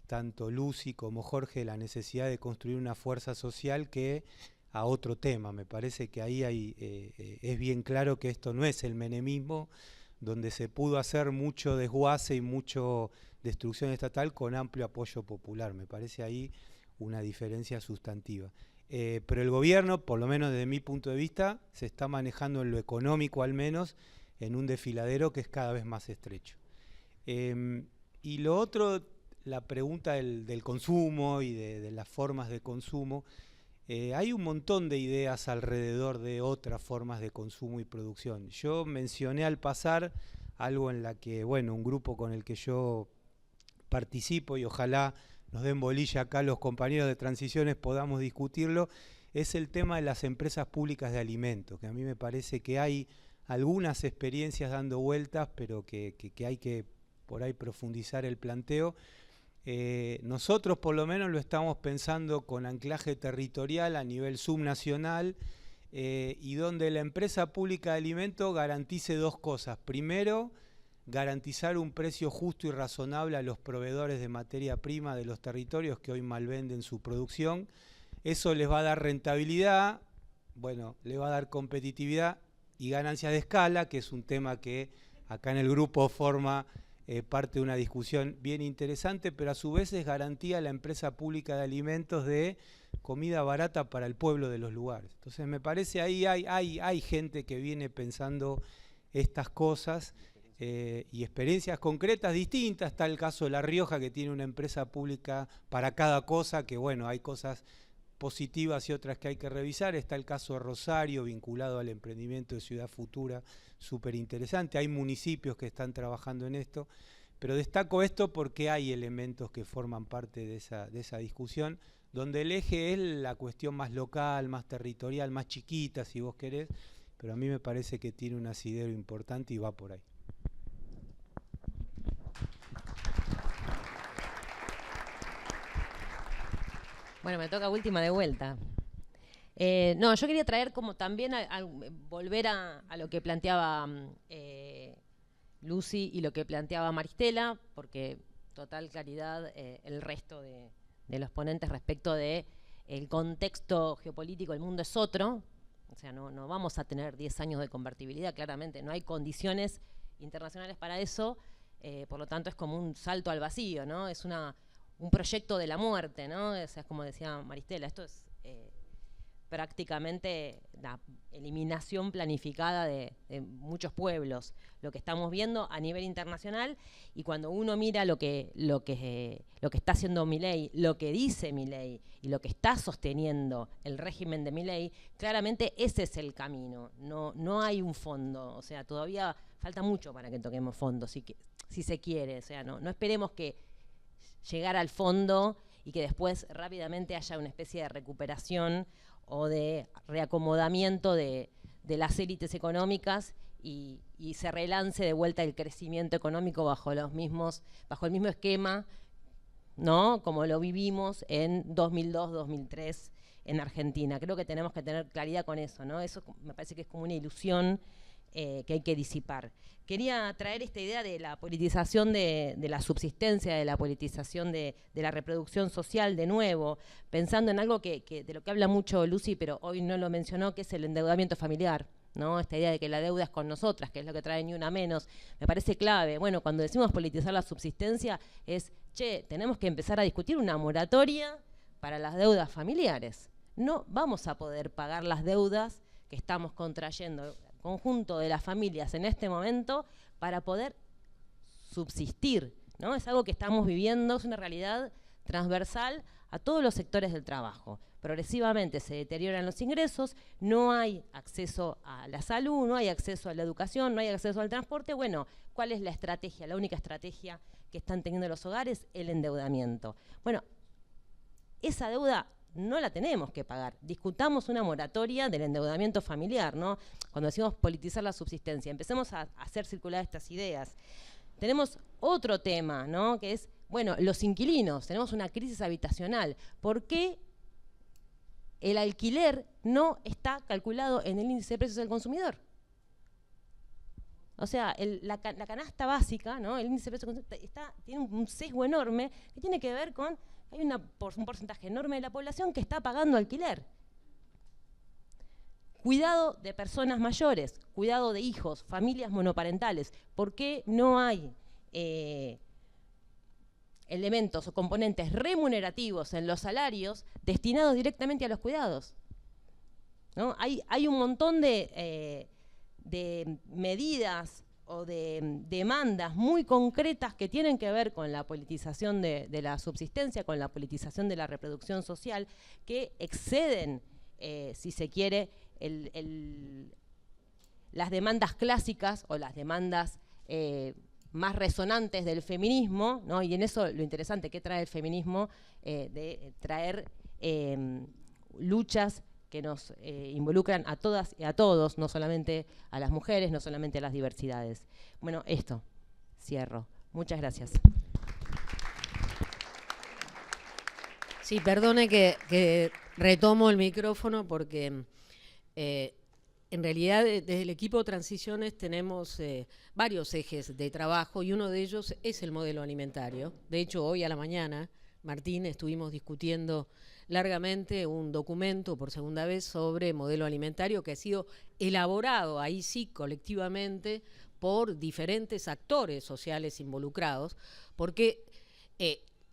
tanto Lucy como Jorge, la necesidad de construir una fuerza social, que a otro tema. Me parece que ahí es bien claro que esto no es el menemismo, donde se pudo hacer mucho desguace y mucho destrucción estatal con amplio apoyo popular. Me parece ahí una diferencia sustantiva. Pero el gobierno, por lo menos desde mi punto de vista, se está manejando en lo económico al menos en un desfiladero que es cada vez más estrecho. Y lo otro, la pregunta del consumo y de las formas de consumo. Hay un montón de ideas alrededor de otras formas de consumo y producción. Yo mencioné al pasar algo en la que, un grupo con el que yo participo y ojalá nos den bolilla acá los compañeros de Transiciones podamos discutirlo, es el tema de las empresas públicas de alimentos, que a mí me parece que hay algunas experiencias dando vueltas, pero que hay que por ahí profundizar el planteo. Nosotros por lo menos lo estamos pensando con anclaje territorial a nivel subnacional, y donde la empresa pública de alimentos garantice dos cosas. Primero, garantizar un precio justo y razonable a los proveedores de materia prima de los territorios que hoy malvenden su producción. Eso les va a dar rentabilidad, le va a dar competitividad y ganancias de escala, que es un tema que acá en el grupo forma parte de una discusión bien interesante, pero a su vez es garantía a la empresa pública de alimentos de comida barata para el pueblo de los lugares. Entonces me parece ahí hay gente que viene pensando estas cosas y experiencias concretas distintas. Está el caso de La Rioja, que tiene una empresa pública para cada cosa, que hay cosas positivas y otras que hay que revisar. Está el caso de Rosario, vinculado al emprendimiento de Ciudad Futura, súper interesante. Hay municipios que están trabajando en esto, pero destaco esto porque hay elementos que forman parte de esa discusión, donde el eje es la cuestión más local, más territorial, más chiquita, si vos querés, pero a mí me parece que tiene un asidero importante y va por ahí. Bueno, me toca última de vuelta. No, yo quería traer como también volver a lo que planteaba Lucy y lo que planteaba Maristela, porque total claridad el resto de los ponentes respecto de el contexto geopolítico, el mundo es otro, o sea, no vamos a tener 10 años de convertibilidad, claramente, no hay condiciones internacionales para eso, por lo tanto es como un salto al vacío, ¿no? Es un proyecto de la muerte, ¿no? O sea, es como decía Maristela, esto es prácticamente la eliminación planificada de muchos pueblos, lo que estamos viendo a nivel internacional, y cuando uno mira lo que está haciendo Milei, lo que dice Milei y lo que está sosteniendo el régimen de Milei, claramente ese es el camino, no hay un fondo, o sea, todavía falta mucho para que toquemos fondo, si se quiere, o sea, no esperemos que llegar al fondo y que después rápidamente haya una especie de recuperación o de reacomodamiento de las élites económicas y se relance de vuelta el crecimiento económico bajo el mismo esquema, ¿no? Como lo vivimos en 2002-2003 en Argentina. Creo que tenemos que tener claridad con eso, ¿no? Eso me parece que es como una ilusión que hay que disipar. Quería traer esta idea de la politización de la subsistencia, de la politización de la reproducción social de nuevo, pensando en algo de lo que habla mucho Lucy, pero hoy no lo mencionó, que es el endeudamiento familiar, ¿no? Esta idea de que la deuda es con nosotras, que es lo que trae Ni Una Menos, me parece clave. Bueno, cuando decimos politizar la subsistencia es, tenemos que empezar a discutir una moratoria para las deudas familiares. No vamos a poder pagar las deudas que estamos contrayendo conjunto de las familias en este momento para poder subsistir, ¿no? Es algo que estamos viviendo, es una realidad transversal a todos los sectores del trabajo. Progresivamente se deterioran los ingresos, no hay acceso a la salud, no hay acceso a la educación, no hay acceso al transporte. Bueno, ¿cuál es la estrategia? La única estrategia que están teniendo los hogares, el endeudamiento. Bueno, esa deuda no la tenemos que pagar. Discutamos una moratoria del endeudamiento familiar, ¿no? Cuando decimos politizar la subsistencia, empecemos a hacer circular estas ideas. Tenemos otro tema, ¿no? Que es, bueno, los inquilinos. Tenemos una crisis habitacional. ¿Por qué el alquiler no está calculado en el índice de precios del consumidor? O sea, la canasta básica, ¿no? El índice de precios del consumidor tiene un sesgo enorme que tiene que ver con hay un porcentaje enorme de la población que está pagando alquiler. Cuidado de personas mayores, cuidado de hijos, familias monoparentales. ¿Por qué no hay elementos o componentes remunerativos en los salarios destinados directamente a los cuidados? ¿No? Hay un montón de medidas o de demandas muy concretas que tienen que ver con la politización de la subsistencia, con la politización de la reproducción social, que exceden, si se quiere, las demandas clásicas o las demandas más resonantes del feminismo, ¿no? Y en eso lo interesante que trae el feminismo, de traer luchas que nos involucran a todas y a todos, no solamente a las mujeres, no solamente a las diversidades. Bueno, esto, cierro. Muchas gracias. Sí, perdone que retomo el micrófono porque en realidad desde el equipo de Transiciones tenemos varios ejes de trabajo y uno de ellos es el modelo alimentario. De hecho, hoy a la mañana, Martín, estuvimos discutiendo largamente un documento por segunda vez sobre modelo alimentario que ha sido elaborado, ahí sí, colectivamente, por diferentes actores sociales involucrados, porque,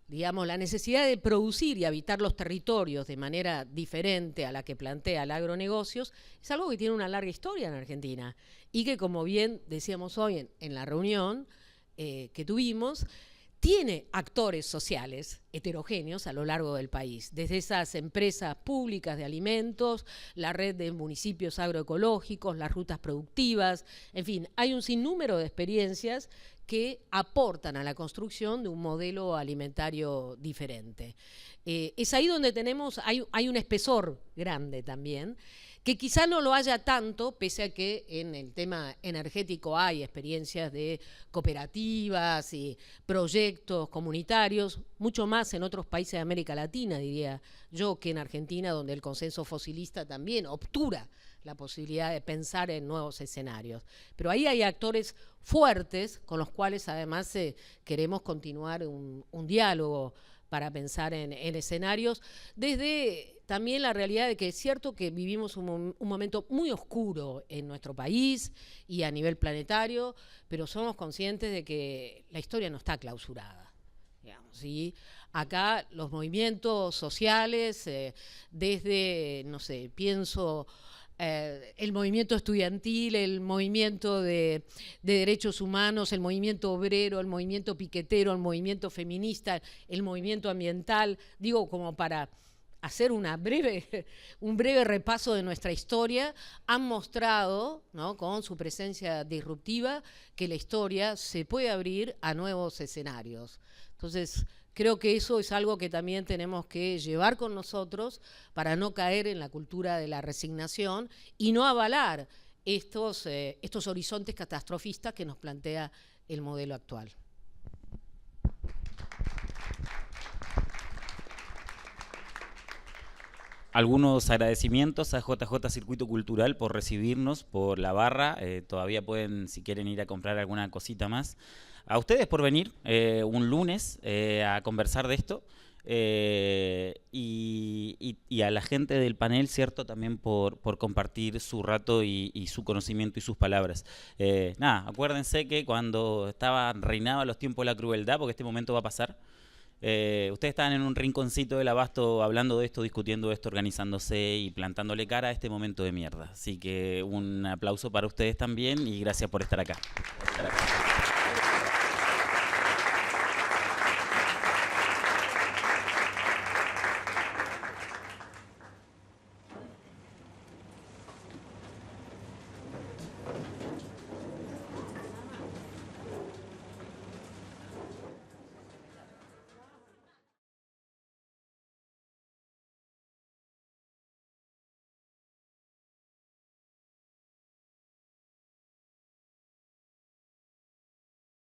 digamos, la necesidad de producir y habitar los territorios de manera diferente a la que plantea el agronegocios es algo que tiene una larga historia en Argentina y que, como bien decíamos hoy en la reunión que tuvimos, tiene actores sociales heterogéneos a lo largo del país, desde esas empresas públicas de alimentos, la red de municipios agroecológicos, las rutas productivas, en fin, hay un sinnúmero de experiencias que aportan a la construcción de un modelo alimentario diferente. Es ahí donde hay un espesor grande también, que quizá no lo haya tanto, pese a que en el tema energético hay experiencias de cooperativas y proyectos comunitarios, mucho más en otros países de América Latina, diría yo, que en Argentina, donde el consenso fosilista también obtura la posibilidad de pensar en nuevos escenarios. Pero ahí hay actores fuertes con los cuales además queremos continuar un diálogo para pensar en escenarios, desde también la realidad de que es cierto que vivimos un momento muy oscuro en nuestro país y a nivel planetario, pero somos conscientes de que la historia no está clausurada, digamos, ¿sí? Acá los movimientos sociales, desde, no sé, pienso el movimiento estudiantil, el movimiento de derechos humanos, el movimiento obrero, el movimiento piquetero, el movimiento feminista, el movimiento ambiental, digo como para hacer un breve repaso de nuestra historia, han mostrado, ¿no?, con su presencia disruptiva, que la historia se puede abrir a nuevos escenarios. Entonces, creo que eso es algo que también tenemos que llevar con nosotros para no caer en la cultura de la resignación y no avalar estos horizontes catastrofistas que nos plantea el modelo actual. Algunos agradecimientos a JJ Circuito Cultural por recibirnos, por la barra. Todavía pueden, si quieren, ir a comprar alguna cosita más. A ustedes por venir un lunes a conversar de esto. Y a la gente del panel, ¿cierto?, también por compartir su rato y su conocimiento y sus palabras. Nada, acuérdense que cuando reinaban los tiempos de la crueldad, porque este momento va a pasar, ustedes estaban en un rinconcito del Abasto hablando de esto, discutiendo esto, organizándose y plantándole cara a este momento de mierda. Así que un aplauso para ustedes también y gracias por estar acá.